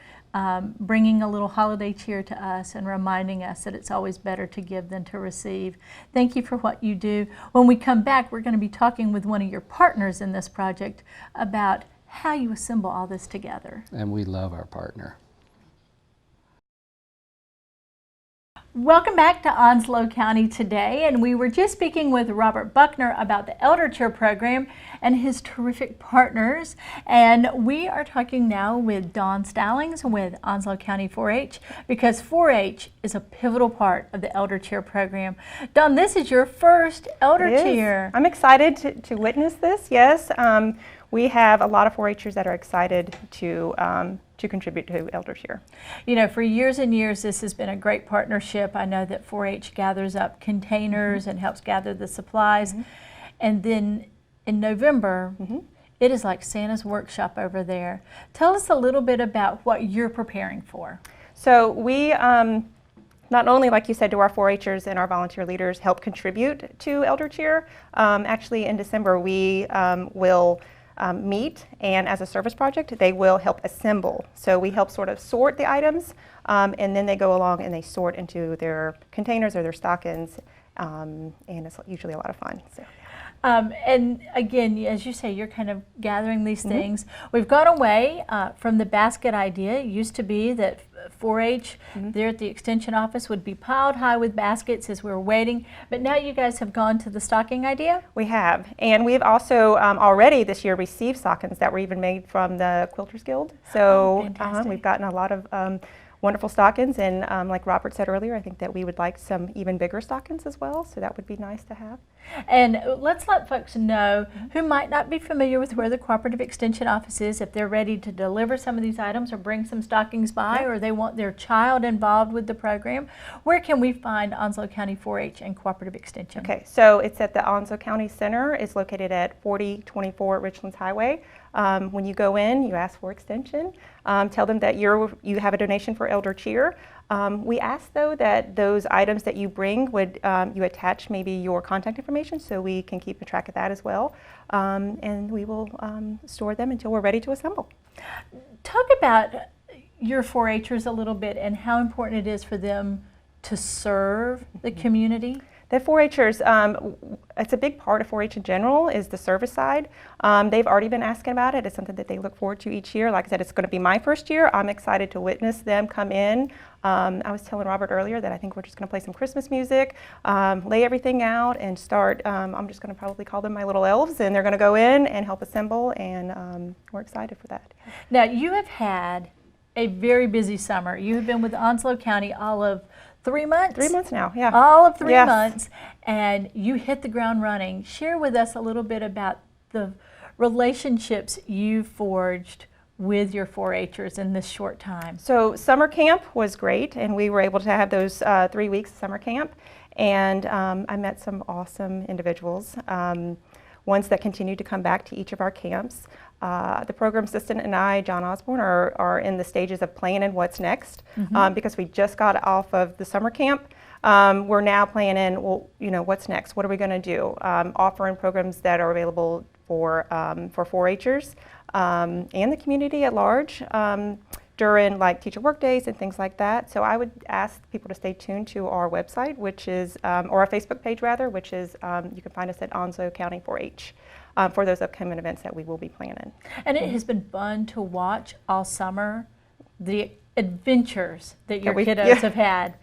Speaker 1: bringing a little holiday cheer to us and reminding us that it's always better to give than to receive. Thank you for what you do. When we come back, we're going to be talking with one of your partners in this project about how you assemble all this together.
Speaker 4: And we love our partner.
Speaker 1: Welcome back to Onslow County Today, and we were just speaking with Robert Buckner about the Elder Cheer program and his terrific partners, and we are talking now with Dawn Stallings with Onslow County 4-H, because 4-H is a pivotal part of the Elder Cheer program. Dawn, this is your first Elder Cheer.
Speaker 5: I'm excited to witness this, yes. We have a lot of 4-Hers that are excited to contribute to Elder Cheer.
Speaker 1: You know, for years and years, this has been a great partnership. I know that 4-H gathers up containers and helps gather the supplies. And then in November, it is like Santa's workshop over there. Tell us a little bit about what you're preparing for.
Speaker 5: So we not only, like you said, do our 4-Hers and our volunteer leaders help contribute to Elder Cheer. Actually, in December, we will meet, and as a service project, they will help assemble. So we help sort of sort the items, and then they go along and they sort into their containers or their stockings, and it's usually a lot of fun. So.
Speaker 1: And again, as you say, you're kind of gathering these things. We've gone away from the basket idea. It used to be that 4-H there at the Extension office would be piled high with baskets as we were waiting, but now you guys have gone to the stocking idea?
Speaker 5: We have, and we've also already this year received stockings that were even made from the Quilters Guild. So we've gotten a lot of wonderful stockings, and like Robert said earlier, I think that we would like some even bigger stockings as well, so that would be nice to have.
Speaker 1: And let's let folks know who might not be familiar with where the Cooperative Extension office is, if they're ready to deliver some of these items or bring some stockings by, or they want their child involved with the program. Where can we find Onslow County 4-H and Cooperative Extension?
Speaker 5: Okay, so it's at the Onslow County Center. It's located at 4024 Richlands Highway. When you go in, you ask for extension. Tell them that you have a donation for elder cheer. We ask, though, that those items that you bring would you attach maybe your contact information so we can keep a track of that as well. And we will store them until we're ready to assemble.
Speaker 1: Talk about your 4-Hers a little bit and how important it is for them to serve the community.
Speaker 5: The 4-Hers, it's a big part of 4-H in general is the service side. They've already been asking about it. It's something that they look forward to each year. Like I said, it's going to be my first year. I'm excited to witness them come in. I was telling Robert earlier that I think we're just going to play some Christmas music, lay everything out, and start. I'm just going to probably call them my little elves, and they're going to go in and help assemble, and we're excited for that.
Speaker 1: Now, you have had a very busy summer. You have been with Onslow County all of 3 months?
Speaker 5: 3 months now, yeah.
Speaker 1: All of 3
Speaker 5: Yes.
Speaker 1: months, and you hit the ground running. Share with us a little bit about the relationships you forged with your 4-Hers in this short time.
Speaker 5: So summer camp was great, and we were able to have those 3 weeks of summer camp, and I met some awesome individuals, ones that continued to come back to each of our camps. The program assistant and I, John Osborne, are in the stages of planning what's next because we just got off of the summer camp. We're now planning, well, what's next? What are we going to do? Offering programs that are available for 4-Hers and the community at large during like teacher work days and things like that. So I would ask people to stay tuned to our website, which is, or our Facebook page rather, which is, you can find us at Onslow County 4-H. For those upcoming events that we will be planning.
Speaker 1: And it has been fun to watch all summer the adventures that your kiddos have had.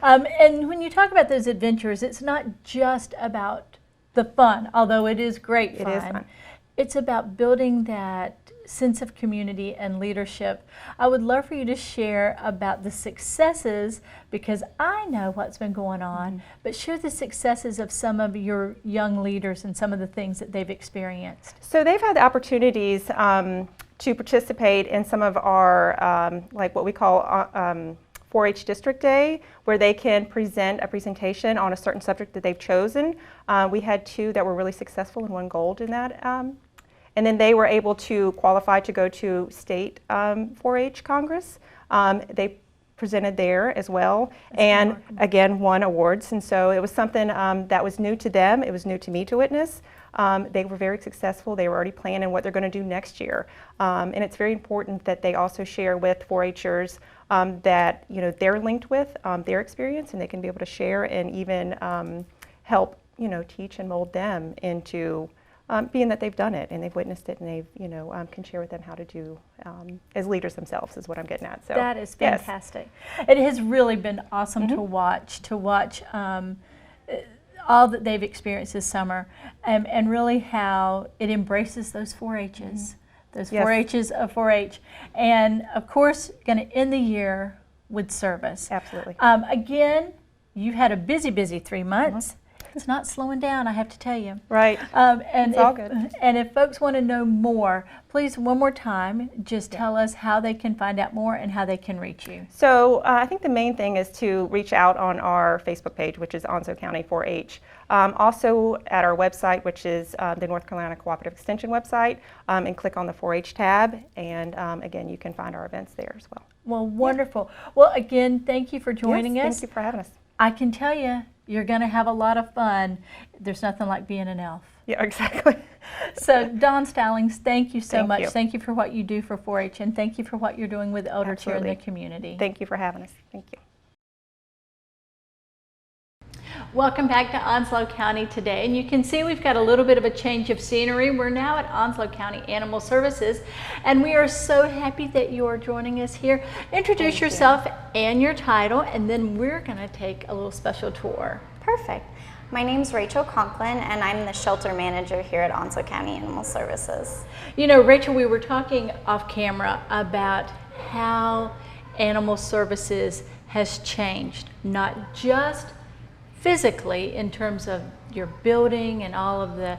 Speaker 1: And when you talk about those adventures, it's not just about the fun, although it is great fun.
Speaker 5: It is fun.
Speaker 1: It's about building that sense of community and leadership. I would love for you to share about the successes, because I know what's been going on, but share the successes of some of your young leaders and some of the things that they've experienced.
Speaker 5: So they've had the opportunities to participate in some of our, like what we call 4-H District Day, where they can present a presentation on a certain subject that they've chosen. We had 2 that were really successful and won gold in that. And then they were able to qualify to go to state 4-H Congress. They presented there as well, and again won awards. And so it was something that was new to them. It was new to me to witness. They were very successful. They were already planning what they're going to do next year. And it's very important that they also share with 4-Hers that they're linked with their experience, and they can be able to share and even help teach and mold them into being that they've done it and they've witnessed it, and they've can share with them how to do as leaders themselves is what I'm getting at. So
Speaker 1: that is fantastic. Yes. It has really been awesome to watch all that they've experienced this summer, and really how it embraces those 4-H's, those 4-H's of 4-H, and of course going to end the year with service.
Speaker 5: Absolutely.
Speaker 1: Again, you had a busy 3 months. It's not slowing down, I have to tell you.
Speaker 5: Right.
Speaker 1: And
Speaker 5: it's all good.
Speaker 1: And if folks want to know more, please, one more time, just tell us how they can find out more and how they can reach you.
Speaker 5: So I think the main thing is to reach out on our Facebook page, which is Onslow County 4-H. Also at our website, which is the North Carolina Cooperative Extension website, and click on the 4-H tab. And again, you can find our events there as well.
Speaker 1: Well, wonderful. Well, again, thank you for joining us.
Speaker 5: Thank you for having us.
Speaker 1: I can tell you, you're going to have a lot of fun. There's nothing like being an elf.
Speaker 5: Yeah, exactly.
Speaker 1: So, Dawn Stallings, thank you so
Speaker 5: Thank
Speaker 1: much.
Speaker 5: you.
Speaker 1: Thank you for what you do for 4-H, and thank you for what you're doing with elder cheer in the
Speaker 5: Absolutely.
Speaker 1: community.
Speaker 5: Thank you for having us. Thank you.
Speaker 1: Welcome back to Onslow County today, and you can see we've got a little bit of a change of scenery. We're now at Onslow County Animal Services, and we are so happy that you are joining us here. Introduce yourself and your title, and then we're going to take a little special tour.
Speaker 6: Perfect. My name's RACHAEL CONKLIN, and I'm the shelter manager here at Onslow County Animal Services.
Speaker 1: You know, Rachel, we were talking off camera about how animal services has changed, not just physically in terms of your building and all of the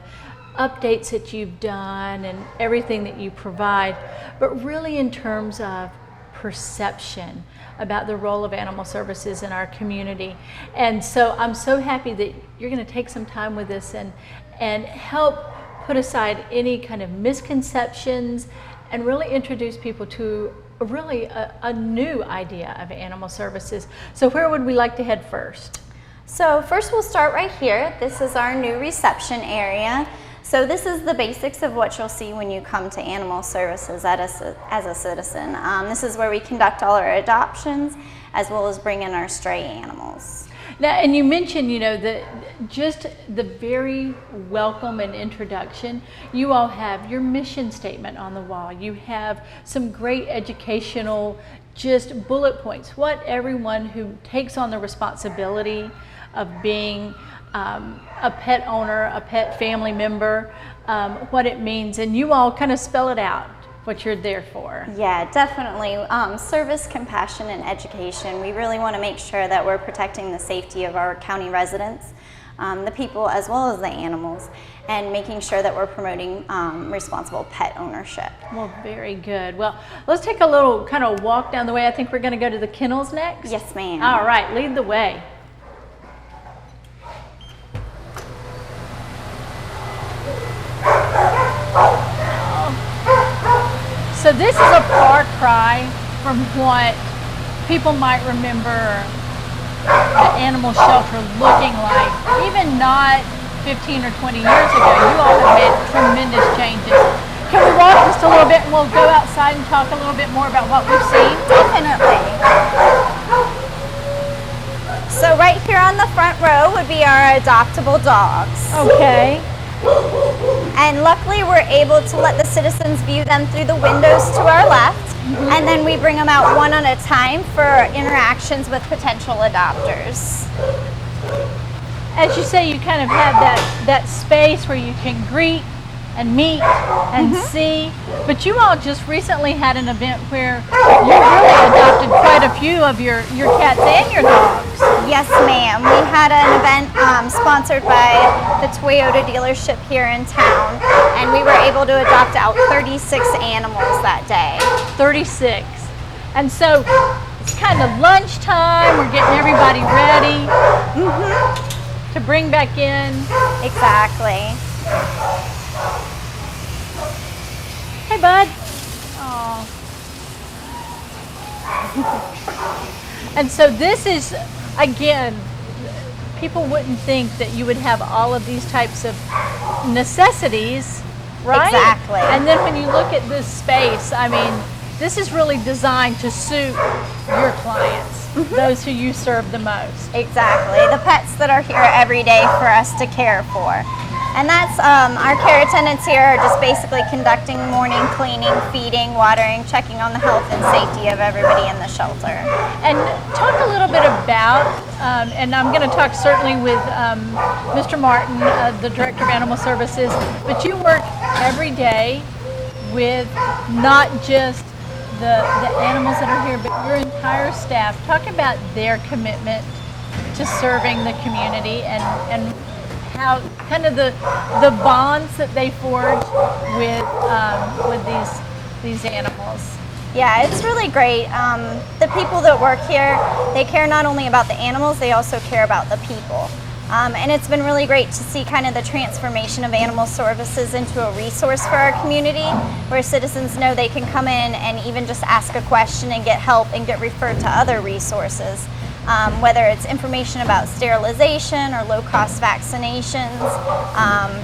Speaker 1: updates that you've done and everything that you provide, but really in terms of perception about the role of animal services in our community. And so I'm so happy that you're going to take some time with us and help put aside any kind of misconceptions and really introduce people to a new idea of animal services. So where would we like to head first?
Speaker 6: So first we'll start right here. This is our new reception area. So this is the basics of what you'll see when you come to animal services as a citizen. This is where we conduct all our adoptions as well as bring in our stray animals.
Speaker 1: Now, and you mentioned, just the very welcome and introduction. You all have your mission statement on the wall. You have some great educational, just bullet points. What everyone who takes on the responsibility of being a pet owner, a pet family member, what it means, and you all kind of spell it out, what you're there for.
Speaker 6: Yeah, definitely. Service, compassion, and education. We really want to make sure that we're protecting the safety of our county residents, the people as well as the animals, and making sure that we're promoting responsible pet ownership.
Speaker 1: Well, very good. Well, let's take a little kind of walk down the way. I think we're going to go to the kennels next.
Speaker 6: Yes, ma'am.
Speaker 1: All right, lead the way. So this is a far cry from what people might remember the animal shelter looking like. Even not 15 or 20 years ago, you all have made tremendous changes. Can we walk just a little bit and we'll go outside and talk a little bit more about what we've seen?
Speaker 6: Definitely. So right here on the front row would be our adoptable dogs.
Speaker 1: Okay.
Speaker 6: And luckily we're able to let the citizens view them through the windows to our left. And then we bring them out one at a time for interactions with potential adopters.
Speaker 1: As you say, you kind of have that space where you can greet and meet and see. But you all just recently had an event where you really adopted quite a few of your cats and your dogs.
Speaker 6: Yes, ma'am. We had an event sponsored by the Toyota dealership here in town, and we were able to adopt out 36 animals that day.
Speaker 1: 36. And so it's kind of lunchtime. We're getting everybody ready to bring back in.
Speaker 6: Exactly.
Speaker 1: Hey, bud. Aw. And so this is, again, people wouldn't think that you would have all of these types of necessities, right?
Speaker 6: Exactly.
Speaker 1: And then when you look at this space, I mean, this is really designed to suit your clients, those who you serve the most.
Speaker 6: Exactly. The pets that are here every day for us to care for. And that's our care attendants here are just basically conducting morning cleaning, feeding, watering, checking on the health and safety of everybody in the shelter.
Speaker 1: And talk a little bit about, and I'm going to talk certainly with Mr. Martin, the Director of Animal Services, but you work every day with not just the animals that are here, but your entire staff. Talk about their commitment to serving the community and how kind of the bonds that they forge with these animals.
Speaker 6: Yeah, it's really great. The people that work here, they care not only about the animals, they also care about the people. And it's been really great to see kind of the transformation of animal services into a resource for our community, where citizens know they can come in and even just ask a question and get help and get referred to other resources. Whether it's information about sterilization or low-cost vaccinations,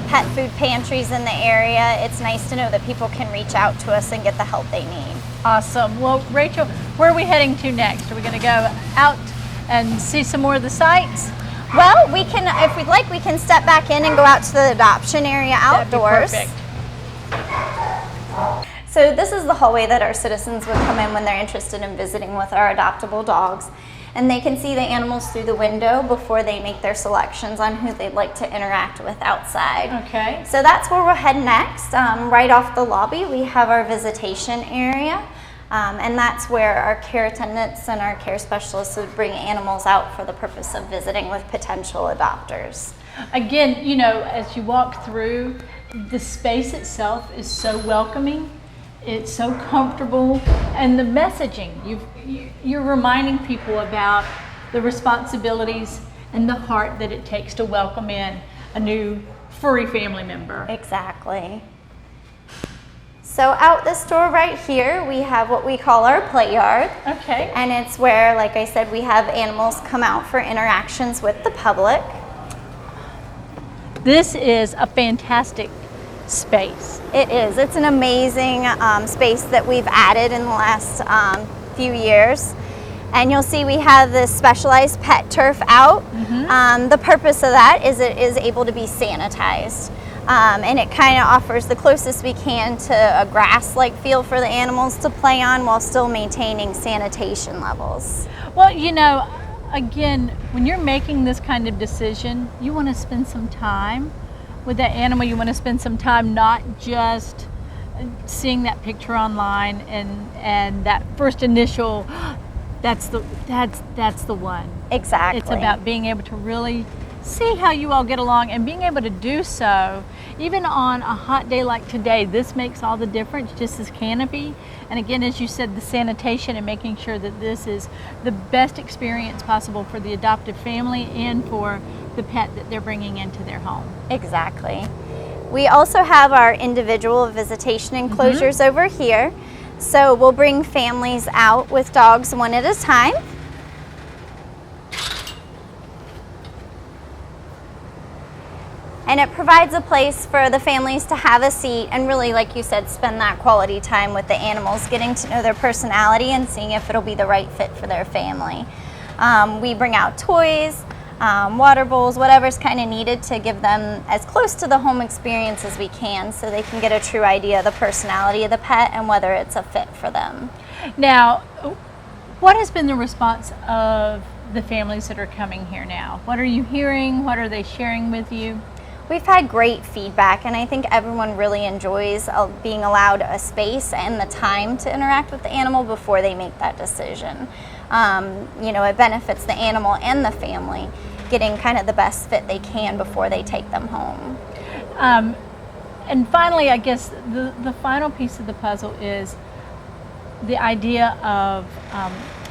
Speaker 6: pet food pantries in the area, it's nice to know that people can reach out to us and get the help they need.
Speaker 1: Awesome. Well, Rachel, where are we heading to next? Are we going to go out and see some more of the sites?
Speaker 6: Well, we can, if we'd like, we can step back in and go out to the adoption area outdoors.
Speaker 1: That'd be perfect.
Speaker 6: So this is the hallway that our citizens would come in when they're interested in visiting with our adoptable dogs. And they can see the animals through the window before they make their selections on who they'd like to interact with outside.
Speaker 1: Okay.
Speaker 6: So that's where we'll head next. Right off the lobby, we have our visitation area. And that's where our care attendants and our care specialists would bring animals out for the purpose of visiting with potential adopters.
Speaker 1: Again, as you walk through, the space itself is so welcoming. It's so comfortable, and the messaging, you're reminding people about the responsibilities and the heart that it takes to welcome in a new furry family member.
Speaker 6: Exactly. So out this door right here, we have what we call our play yard.
Speaker 1: Okay.
Speaker 6: And it's where, like I said, we have animals come out for interactions with the public.
Speaker 1: This is a fantastic space.
Speaker 6: It is. It's an amazing space that we've added in the last few years. And you'll see we have this specialized pet turf out. The purpose of that is it is able to be sanitized. And it kind of offers the closest we can to a grass-like feel for the animals to play on while still maintaining sanitation levels.
Speaker 1: Well, you know, again, when you're making this kind of decision, you want to spend some time with that animal. You want to spend some time not just seeing that picture online and that first initial, that's the one.
Speaker 6: Exactly.
Speaker 1: It's about being able to really see how you all get along and being able to do so even on a hot day like today. This makes all the difference, just as canopy. And again, as you said, the sanitation and making sure that this is the best experience possible for the adoptive family and for the pet that they're bringing into their home.
Speaker 6: Exactly. We also have our individual visitation enclosures over here. So we'll bring families out with dogs one at a time. And it provides a place for the families to have a seat and really, like you said, spend that quality time with the animals, getting to know their personality and seeing if it'll be the right fit for their family. We bring out toys, water bowls, whatever's kind of needed to give them as close to the home experience as we can so they can get a true idea of the personality of the pet and whether it's a fit for them.
Speaker 1: Now, what has been the response of the families that are coming here now? What are you hearing? What are they sharing with you?
Speaker 6: We've had great feedback, and I think everyone really enjoys being allowed a space and the time to interact with the animal before they make that decision. You know, it benefits the animal and the family getting kind of the best fit they can before they take them home.
Speaker 1: And finally, I guess the final piece of the puzzle is the idea of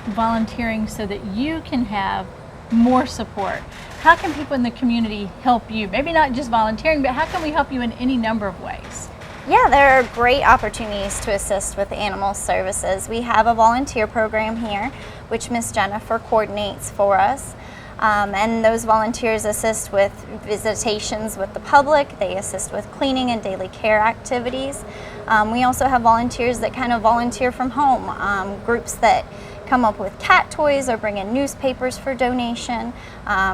Speaker 1: volunteering so that you can have more support. How can people in the community help you? Maybe not just volunteering, but how can we help you in any number of ways?
Speaker 6: Yeah, there are great opportunities to assist with animal services. We have a volunteer program here, which Miss Jennifer coordinates for us. And those volunteers assist with visitations with the public. They assist with cleaning and daily care activities. We also have volunteers that kind of volunteer from home, groups that come up with cat toys or bring in newspapers for donation,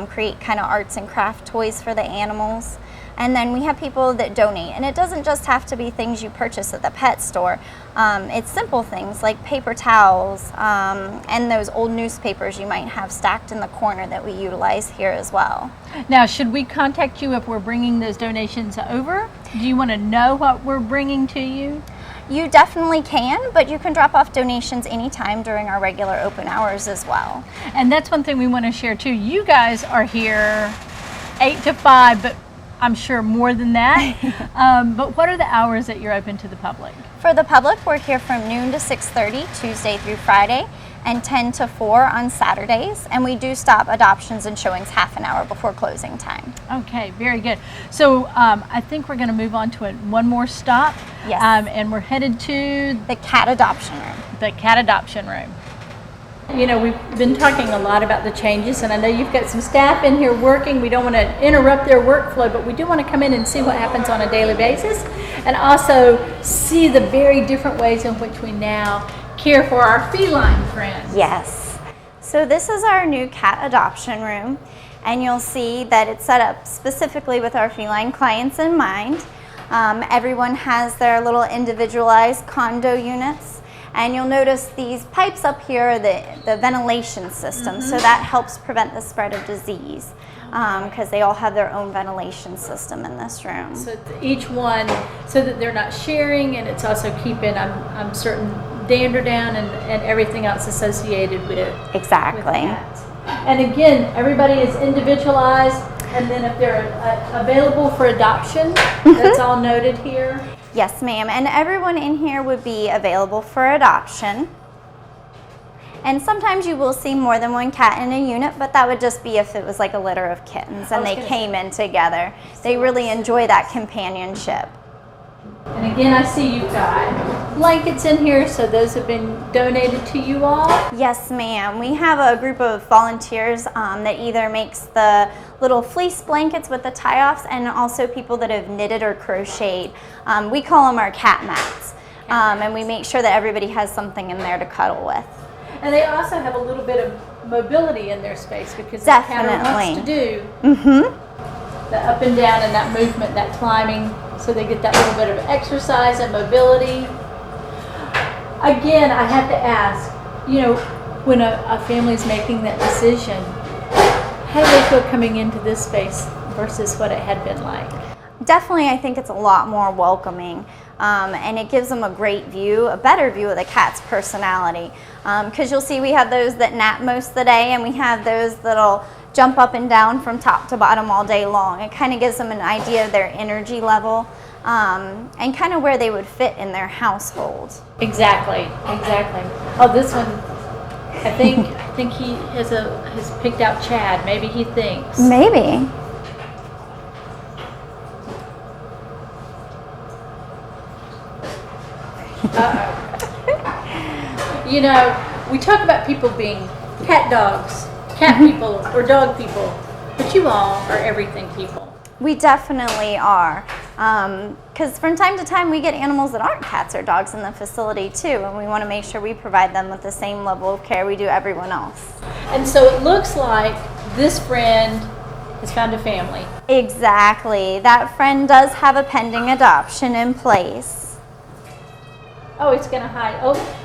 Speaker 6: create kind of arts and craft toys for the animals. And then we have people that donate, and it doesn't just have to be things you purchase at the pet store. It's simple things like paper towels and those old newspapers you might have stacked in the corner that we utilize here as well.
Speaker 1: Now, should we contact you if we're bringing those donations over? Do you want to know what we're bringing to you?
Speaker 6: You definitely can, but you can drop off donations anytime during our regular open hours as well.
Speaker 1: And that's one thing we want to share too. You guys are here 8 to 5, but I'm sure more than that. But what are the hours that you're open to the public?
Speaker 6: For the public, we're here from noon to 6:30, Tuesday through Friday, and 10 to 4 on Saturdays. And we do stop adoptions and showings half an hour before closing time.
Speaker 1: Okay, very good. So I think we're going to move on to one more stop.
Speaker 6: Yes.
Speaker 1: And we're headed to
Speaker 6: The cat adoption room.
Speaker 1: the cat adoption room. You know, we've been talking a lot about the changes, and I know you've got some staff in here working. We don't want to interrupt their workflow, but we do want to come in and see what happens on a daily basis, and also see the very different ways in which we now care for our feline friends.
Speaker 6: Yes. So this is our new cat adoption room, and you'll see that it's set up specifically with our feline clients in mind. Everyone has their little individualized condo units. And you'll notice these pipes up here are the ventilation system, so that helps prevent the spread of disease because they all have their own ventilation system in this room.
Speaker 1: So it's each one, so that they're not sharing, and it's also keeping, I'm certain, dander down and everything else associated with it.
Speaker 6: Exactly.
Speaker 1: With cats. And again, everybody is individualized, and then if they're available for adoption, that's all noted here.
Speaker 6: Yes, ma'am. And everyone in here would be available for adoption. And sometimes you will see more than one cat in a unit, but that would just be if it was like a litter of kittens and they came in together. They really enjoy that companionship.
Speaker 1: And again, I see you've got blankets in here, so those have been donated to you all?
Speaker 6: Yes, ma'am. We have a group of volunteers that either makes the little fleece blankets with the tie-offs, and also people that have knitted or crocheted. We call them our cat mats. And we make sure that everybody has something in there to cuddle with.
Speaker 1: And they also have a little bit of mobility in their space because the cat wants to do the up and down and that movement, that climbing, so they get that little bit of exercise and mobility. Again, I have to ask, you know, when a family's making that decision, how do they feel coming into this space versus what it had been like?
Speaker 6: Definitely, I think it's a lot more welcoming, and it gives them a great view, a better view of the cat's personality. Because you'll see we have those that nap most of the day, and we have those that'll jump up and down from top to bottom all day long. It kind of gives them an idea of their energy level, and kind of where they would fit in their household.
Speaker 1: Exactly, exactly. Oh, this one, I think he has picked out Chad. Maybe he thinks.
Speaker 6: Maybe.
Speaker 1: You know, we talk about people being cat dogs, cat people, or dog people, but you all are everything people.
Speaker 6: We definitely are. Because from time to time we get animals that aren't cats or dogs in the facility too, and we want to make sure we provide them with the same level of care we do everyone else.
Speaker 1: And so it looks like this friend has found a family.
Speaker 6: Exactly. That friend does have a pending adoption in place.
Speaker 1: Oh, he's going to hide. Oh,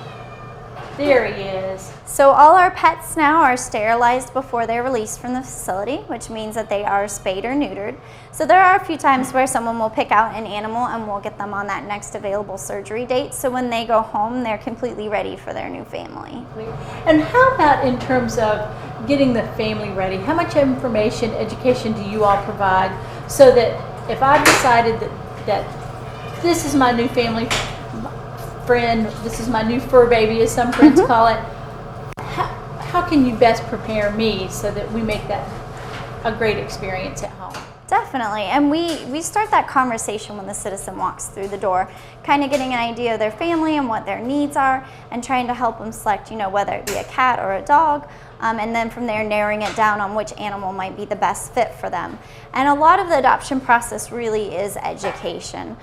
Speaker 1: there he is.
Speaker 6: So all our pets now are sterilized before they're released from the facility, which means that they are spayed or neutered. So there are a few times where someone will pick out an animal and we'll get them on that next available surgery date. So when they go home, they're completely ready for their new family.
Speaker 1: And how about in terms of getting the family ready? How much information, education do you all provide so that if I've decided that this is my new family friend, this is my new fur baby, as some friends call it, how can you best prepare me so that we make that a great experience at home?
Speaker 6: Definitely, and we start that conversation when the citizen walks through the door, kind of getting an idea of their family and what their needs are, and trying to help them select, you know, whether it be a cat or a dog, and then from there narrowing it down on which animal might be the best fit for them. And a lot of the adoption process really is education.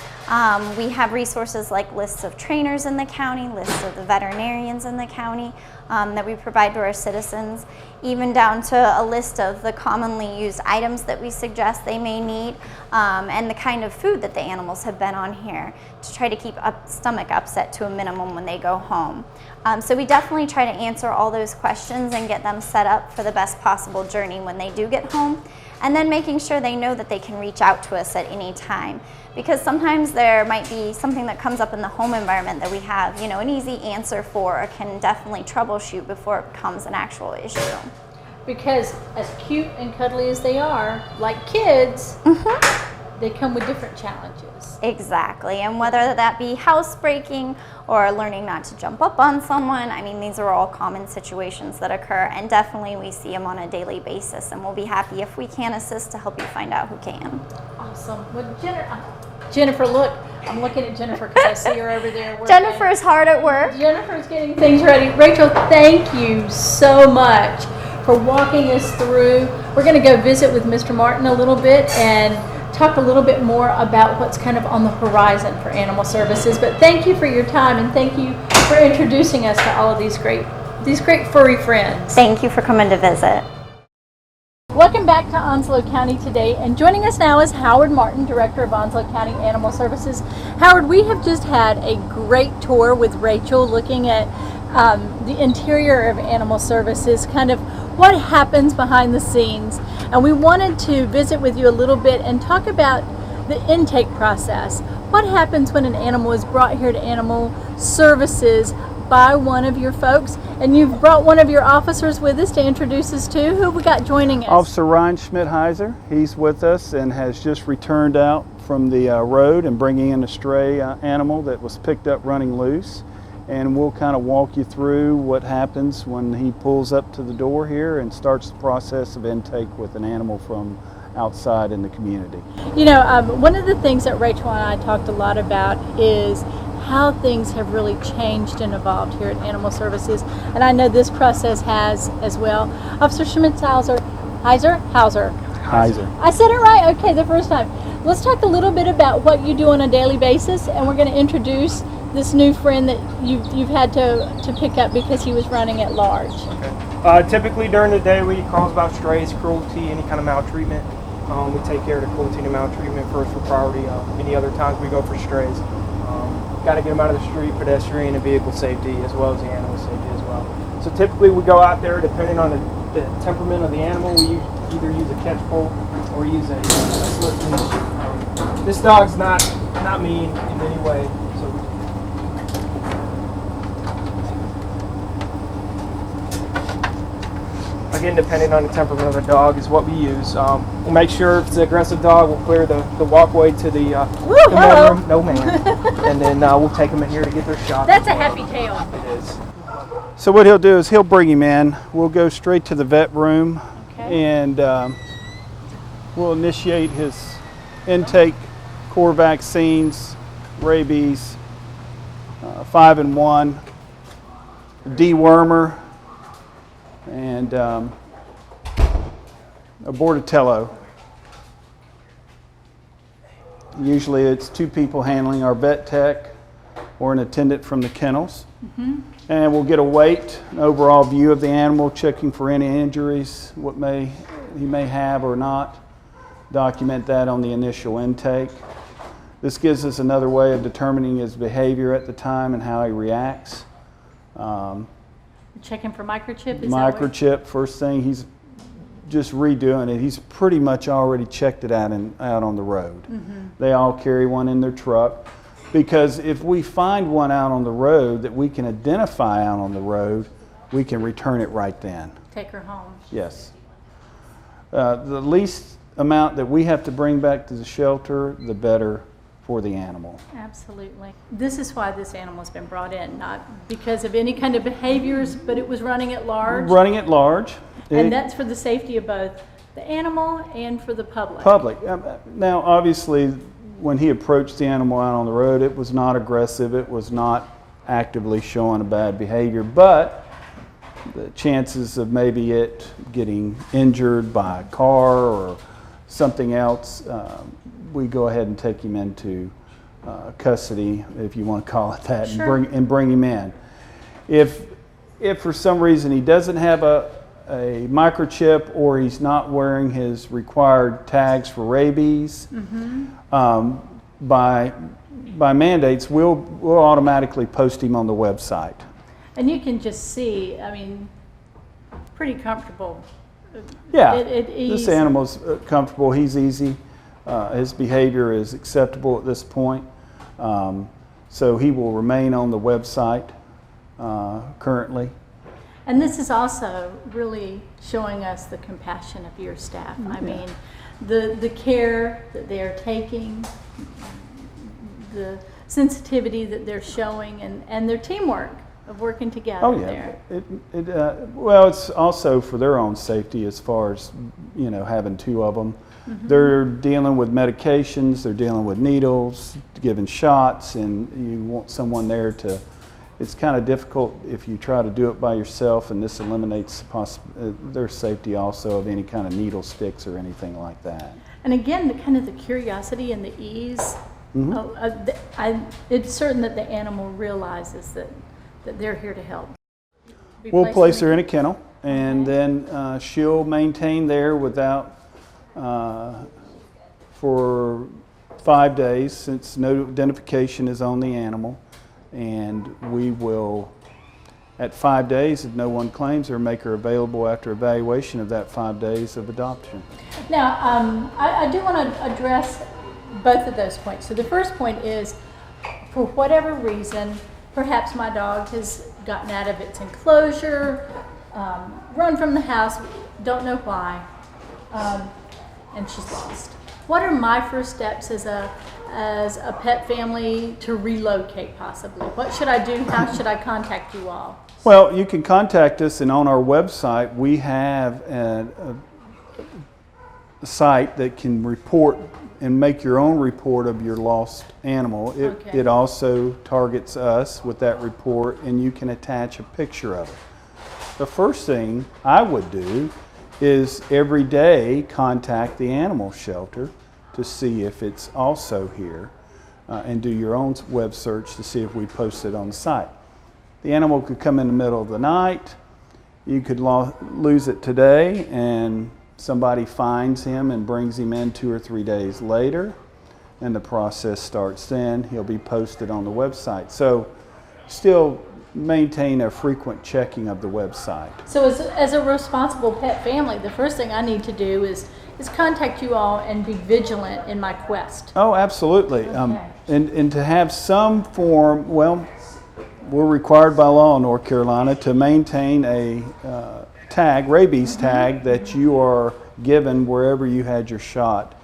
Speaker 6: We have resources like lists of trainers in the county, lists of the veterinarians in the county that we provide to our citizens, even down to a list of the commonly used items that we suggest they may need, and the kind of food that the animals have been on here to try to keep stomach upset to a minimum when they go home. So we definitely try to answer all those questions and get them set up for the best possible journey when they do get home, and then making sure they know that they can reach out to us at any time, because sometimes there might be something that comes up in the home environment that we have, you know, an easy answer for, or can definitely troubleshoot before it becomes an actual issue.
Speaker 1: Because as cute and cuddly as they are, like kids, they come with different challenges.
Speaker 6: Exactly, and whether that be housebreaking or learning not to jump up on someone, I mean, these are all common situations that occur, and definitely we see them on a daily basis, and we'll be happy if we can assist to help you find out who can.
Speaker 1: Awesome. Well, Jennifer, look, I'm looking at Jennifer because I see her over there working.
Speaker 6: Jennifer's hard at work.
Speaker 1: Jennifer's getting things ready. Rachel, thank you so much for walking us through. We're going to go visit with Mr. Martin a little bit and talk a little bit more about what's kind of on the horizon for animal services. But thank you for your time, and thank you for introducing us to all of these great furry friends.
Speaker 6: Thank you for coming to visit.
Speaker 1: Welcome back to Onslow County today, and joining us now is Howard Martin, Director of Onslow County Animal Services. Howard, we have just had a great tour with Rachel looking at the interior of animal services, kind of what happens behind the scenes, and we wanted to visit with you a little bit and talk about the intake process. What happens when an animal is brought here to animal services by one of your folks? And you've brought one of your officers with us to introduce us to. Who we got joining us?
Speaker 7: Officer Ryan Schmidheiser. He's with us and has just returned out from the road and bringing in a stray animal that was picked up running loose. and we'll kind of walk you through what happens when he pulls up to the door here and starts the process of intake with an animal from outside in the community.
Speaker 1: You know, one of the things that Rachel and I talked a lot about is how things have really changed and evolved here at Animal Services, and I know this process has as well. Officer Schmitzhauser, Hauser. I said it right, okay, the first time. Let's talk a little bit about what you do on a daily basis, and we're going to introduce this new friend that you've had to pick up because he was running at large.
Speaker 8: Okay. Typically during the day we get calls about strays, cruelty, any kind of maltreatment. We take care of the cruelty and maltreatment first for priority. Any other times we go for strays. Got to get them out of the street, pedestrian and vehicle safety, as well as the animal safety as well. So typically we go out there, depending on the temperament of the animal, we either use a catch pole or use a slip leash. This dog's not mean in any way. So again, depending on the temperament of the dog is what we use. We'll make sure if it's an aggressive dog, we'll clear the walkway to the morning room. No man. And then we'll take them in here to get their shot.
Speaker 1: That's a happy tale.
Speaker 8: It is.
Speaker 7: So what he'll do is he'll bring him in. We'll go straight to the vet room, and we'll initiate his intake, core vaccines, rabies, 5-in-1, dewormer, and a Bordatello. Usually it's 2 people handling, our vet tech or an attendant from the kennels. And we'll get a weight, an overall view of the animal, checking for any injuries, what he may have or not. Document that on the initial intake. This gives us another way of determining his behavior at the time and how he reacts.
Speaker 1: Checking for microchip?
Speaker 7: Microchip, first thing, he's just redoing it. He's pretty much already checked it out on the road. They all carry one in their truck, because if we find one out on the road that we can identify out on the road, we can return it right then.
Speaker 1: Take her home.
Speaker 7: Yes. The least amount that we have to bring back to the shelter, the better for the animal.
Speaker 1: Absolutely. This is why this animal's been brought in, not because of any kind of behaviors, but it was running at large.
Speaker 7: Running at large.
Speaker 1: And that's for the safety of both the animal and for the public.
Speaker 7: Now, obviously, when he approached the animal out on the road, it was not aggressive. It was not actively showing a bad behavior, but the chances of maybe it getting injured by a car or something else, we go ahead and take him into custody, if you want to call it that, and bring him in. If for some reason he doesn't have a microchip or he's not wearing his required tags for rabies, by mandates, we'll automatically post him on the website.
Speaker 1: And you can just see, I mean, pretty comfortable.
Speaker 7: Yeah, this animal's comfortable. He's easy. His behavior is acceptable at this point. So he will remain on the website currently.
Speaker 1: And this is also really showing us the compassion of your staff. I mean, the care that they're taking, the sensitivity that they're showing, and their teamwork of working together there.
Speaker 7: Well, it's also for their own safety as far as, having 2 of them. They're dealing with medications, they're dealing with needles, giving shots, and you want someone there to. It's kind of difficult if you try to do it by yourself, and this eliminates their safety also of any kind of needle sticks or anything like that.
Speaker 1: And again, the curiosity and the ease. It's certain that the animal realizes that they're here to help.
Speaker 7: We'll place her in a kennel, and then she'll maintain there without for 5 days, since no identification is on the animal. And we will, at 5 days, if no one claims her, make her available after evaluation of that 5 days of adoption.
Speaker 1: Now, I do want to address both of those points. So the first point is, for whatever reason, perhaps my dog has gotten out of its enclosure, run from the house, don't know why, and she's lost. What are my first steps as a as a pet family to relocate possibly? What should I do? How should I contact you all?
Speaker 7: Well, you can contact us, and on our website we have a site that can report and make your own report of your lost animal.
Speaker 1: Okay.
Speaker 7: It also targets us with that report, and you can attach a picture of it. The first thing I would do is every day contact the animal shelter to see if it's also here, and do your own web search to see if we post it on the site. The animal could come in the middle of the night. You could lose it today, and somebody finds him and brings him in 2 or 3 days later, and the process starts then. He'll be posted on the website. So still maintain a frequent checking of the website.
Speaker 1: So as a responsible pet family, the first thing I need to do is contact you all and be vigilant in my quest.
Speaker 7: Oh, absolutely.
Speaker 1: Okay.
Speaker 7: And to have some form, well, we're required by law in North Carolina to maintain a tag, rabies tag, that you are given wherever you had your shot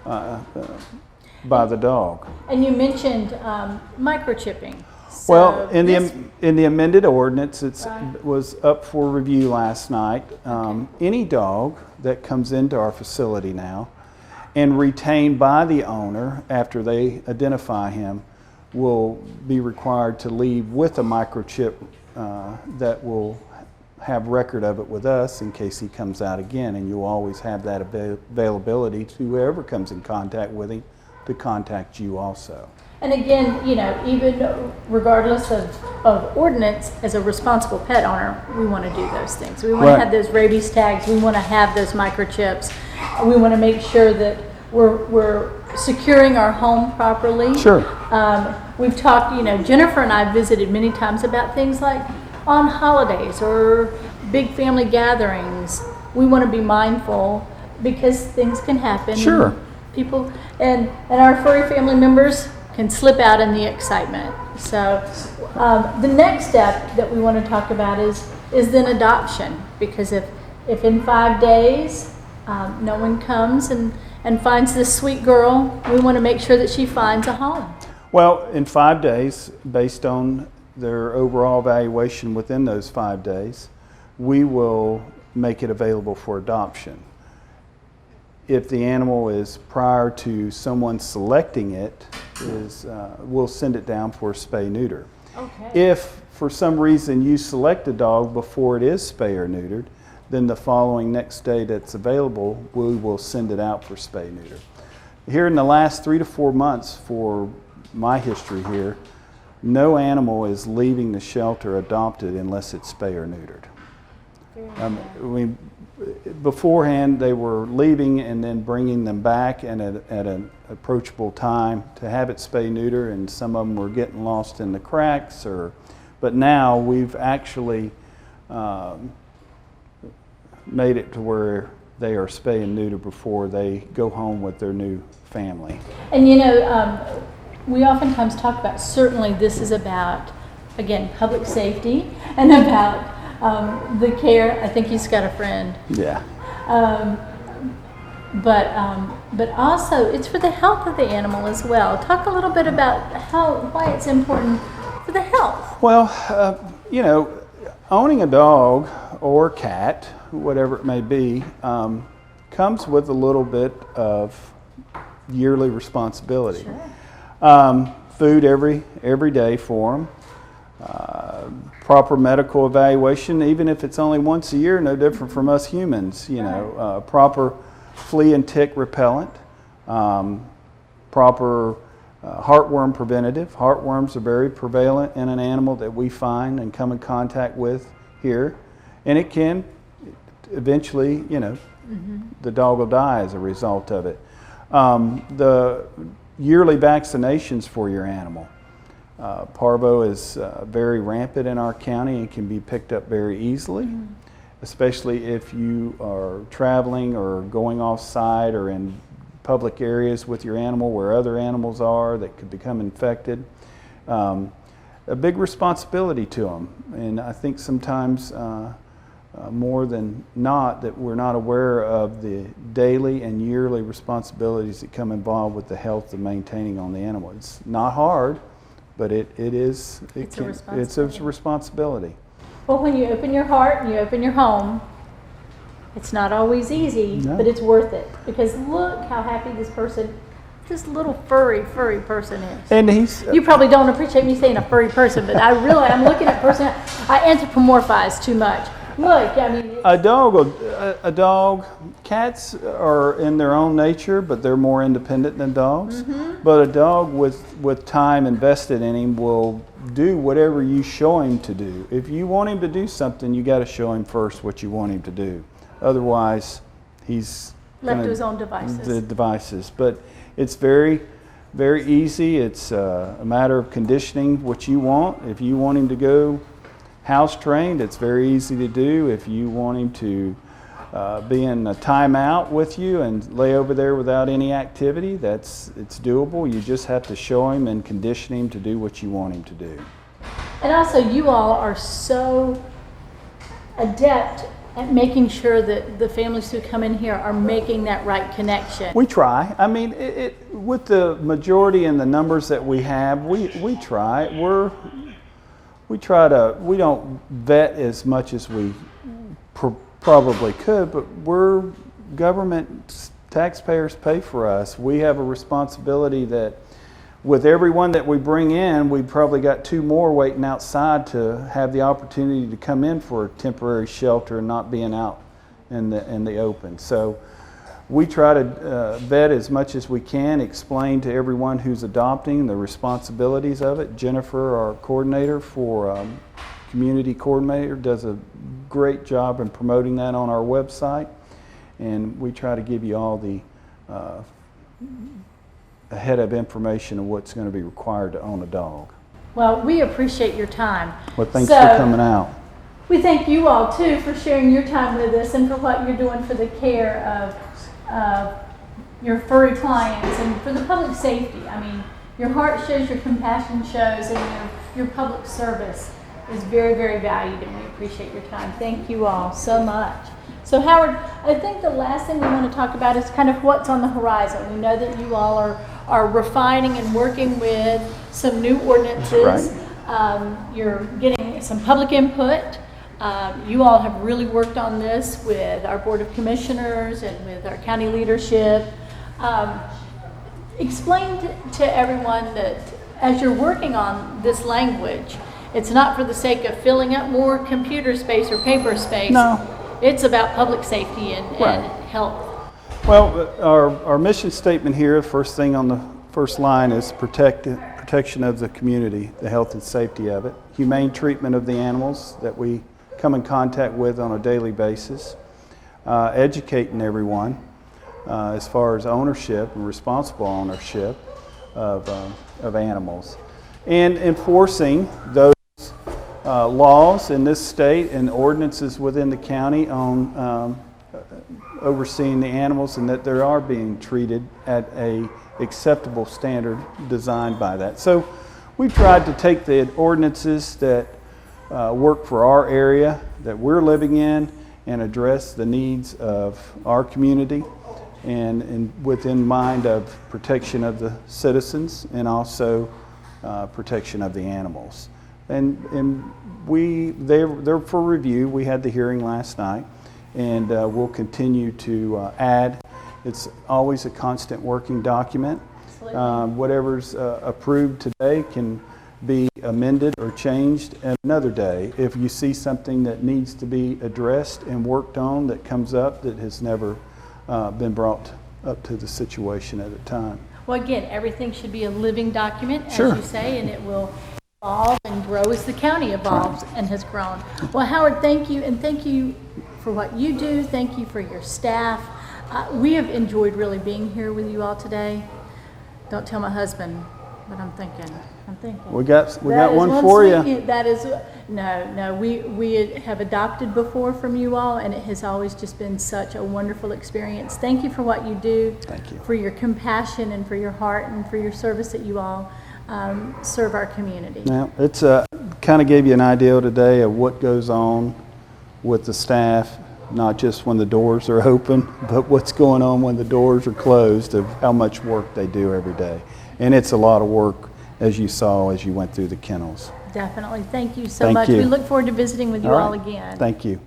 Speaker 7: by the dog.
Speaker 1: And you mentioned microchipping. So
Speaker 7: Well, in
Speaker 1: this-
Speaker 7: the amended ordinance, it
Speaker 1: Right.
Speaker 7: was up for review last night. Any dog that comes into our facility now and retained by the owner after they identify him will be required to leave with a microchip that will have record of it with us in case he comes out again, and you'll always have that availability to whoever comes in contact with him to contact you also.
Speaker 1: And again, you know, even regardless of ordinance, as a responsible pet owner, we want to do those things. We want
Speaker 7: Right.
Speaker 1: to have those rabies tags. We want to have those microchips. We want to make sure that we're securing our home properly.
Speaker 7: Sure.
Speaker 1: We've talked, you know, Jennifer and I visited many times about things like on holidays or big family gatherings. We want to be mindful because things can happen.
Speaker 7: Sure.
Speaker 1: And people and our furry family members can slip out in the excitement. So the next step that we want to talk about is then adoption, because if in 5 days no one comes and finds this sweet girl, we want to make sure that she finds a home.
Speaker 7: Well, in 5 days, based on their overall evaluation within those 5 days, we will make it available for adoption. If the animal is prior to someone selecting it, we'll send it down for spay-neuter.
Speaker 1: Okay.
Speaker 7: If for some reason you select a dog before it is spay or neutered, then the following next day that's available, we will send it out for spay-neuter. Here in the last 3 to 4 months, for my history here, no animal is leaving the shelter adopted unless it's spay or neutered. Beforehand, they were leaving and then bringing them back and at an approachable time to have it spay-neuter, and some of them were getting lost in the cracks. But now we've actually made it to where they are spay and neuter before they go home with their new family.
Speaker 1: And you know, we oftentimes talk about, certainly this is about, again, public safety and about the care. I think he's got a friend.
Speaker 7: Yeah.
Speaker 1: But also it's for the health of the animal as well. Talk a little bit about why it's important for the health.
Speaker 7: Well, you know, owning a dog or cat, whatever it may be, comes with a little bit of yearly responsibility.
Speaker 1: Sure.
Speaker 7: Food every day for them. Proper medical evaluation, even if it's only once a year, no different from us humans. You know, proper flea and tick repellent, proper heartworm preventative. Heartworms are very prevalent in an animal that we find and come in contact with here, and it can eventually, you know, the dog will die as a result of it. The yearly vaccinations for your animal. Parvo is very rampant in our county and can be picked up very easily, especially if you are traveling or going off-site or in public areas with your animal where other animals are that could become infected. A big responsibility to them, and I think sometimes more than not that we're not aware of the daily and yearly responsibilities that come involved with the health and maintaining on the animal. It's not hard, but it's a responsibility.
Speaker 1: Well, when you open your heart and you open your home, it's not always easy,
Speaker 7: No.
Speaker 1: but it's worth it. Because look how happy this little furry person is.
Speaker 7: And he's
Speaker 1: You probably don't appreciate me saying a furry person, but I'm looking at person. I anthropomorphize too much. Look, I mean.
Speaker 7: a dog. Cats are in their own nature, but they're more independent than dogs. But a dog with time invested in him will do whatever you show him to do. If you want him to do something, you got to show him first what you want him to do. Otherwise, he's
Speaker 1: Left
Speaker 7: gonna-
Speaker 1: to his own devices.
Speaker 7: The devices, but it's very, very easy. It's a matter of conditioning what you want. If you want him to go house trained, it's very easy to do. If you want him to be in a timeout with you and lay over there without any activity, it's doable. You just have to show him and condition him to do what you want him to do.
Speaker 1: And also, you all are so adept at making sure that the families who come in here are making that right connection.
Speaker 7: We try. I mean, with the majority and the numbers that we have, we try. We don't vet as much as we probably could, but we're government, taxpayers pay for us. We have a responsibility that with everyone that we bring in, we've probably got 2 more waiting outside to have the opportunity to come in for a temporary shelter and not being out in the open. So we try to vet as much as we can, explain to everyone who's adopting the responsibilities of it. Jennifer, our coordinator for community coordinator, does a great job in promoting that on our website, and we try to give you all the ahead of information of what's going to be required to own a dog.
Speaker 1: Well, we appreciate your time.
Speaker 7: Well, thanks for coming out.
Speaker 1: We thank you all too for sharing your time with us and for what you're doing for the care of your furry clients and for the public safety. I mean, your heart shows, your compassion shows, and your public service is very, very valued, and we appreciate your time. Thank you all so much. So Howard, I think the last thing we want to talk about is kind of what's on the horizon. We know that you all are refining and working with some new ordinances.
Speaker 7: Right.
Speaker 1: You're getting some public input. You all have really worked on this with our Board of Commissioners and with our county leadership. Explain to everyone that as you're working on this language, it's not for the sake of filling up more computer space or paper space.
Speaker 7: No.
Speaker 1: It's about public safety and
Speaker 7: Right.
Speaker 1: health.
Speaker 7: Well, our mission statement here, first thing on the first line is protection of the community, the health and safety of it, humane treatment of the animals that we come in contact with on a daily basis, educating everyone as far as ownership and responsible ownership of animals, and enforcing those laws in this state and ordinances within the county on overseeing the animals and that they are being treated at a acceptable standard designed by that. So we've tried to take the ordinances that work for our area that we're living in and address the needs of our community and within mind of protection of the citizens and also protection of the animals. And they're for review. We had the hearing last night, and we'll continue to add. It's always a constant working document. Whatever's approved today can be amended or changed at another day if you see something that needs to be addressed and worked on that comes up that has never been brought up to the situation at a time.
Speaker 1: Well, again, everything should be a living document, as
Speaker 7: Sure.
Speaker 1: you say, and it will evolve and grow as the county evolves and has grown. Well, Howard, thank you, and thank you for what you do. Thank you for your staff. We have enjoyed really being here with you all today. Don't tell my husband, but I'm thinking.
Speaker 7: We got
Speaker 1: That is
Speaker 7: one for you.
Speaker 1: sweet- That is, no, we have adopted before from you all, and it has always just been such a wonderful experience. Thank you for what you do.
Speaker 7: Thank you.
Speaker 1: For your compassion and for your heart and for your service that you all serve our community.
Speaker 7: Now, it's kind of gave you an idea today of what goes on with the staff, not just when the doors are open, but what's going on when the doors are closed, of how much work they do every day. And it's a lot of work, as you saw as you went through the kennels.
Speaker 1: Definitely. Thank you so
Speaker 7: Thank
Speaker 1: much.
Speaker 7: you.
Speaker 1: We look forward to visiting with you all again.
Speaker 7: Thank you.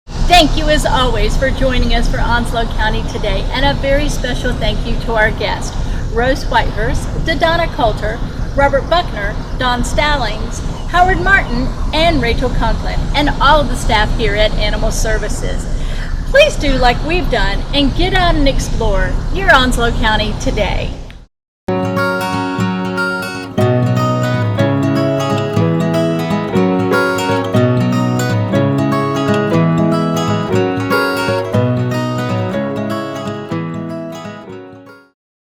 Speaker 1: Thank you as always for joining us for Onslow County Today, and a very special thank you to our guests, Rose Whitehurst, Donna Coulter, Robert Buckner, Don Stallings, Howard Martin, and Rachel Conklin, and all of the staff here at Animal Services. Please do like we've done and get out and explore your Onslow County today.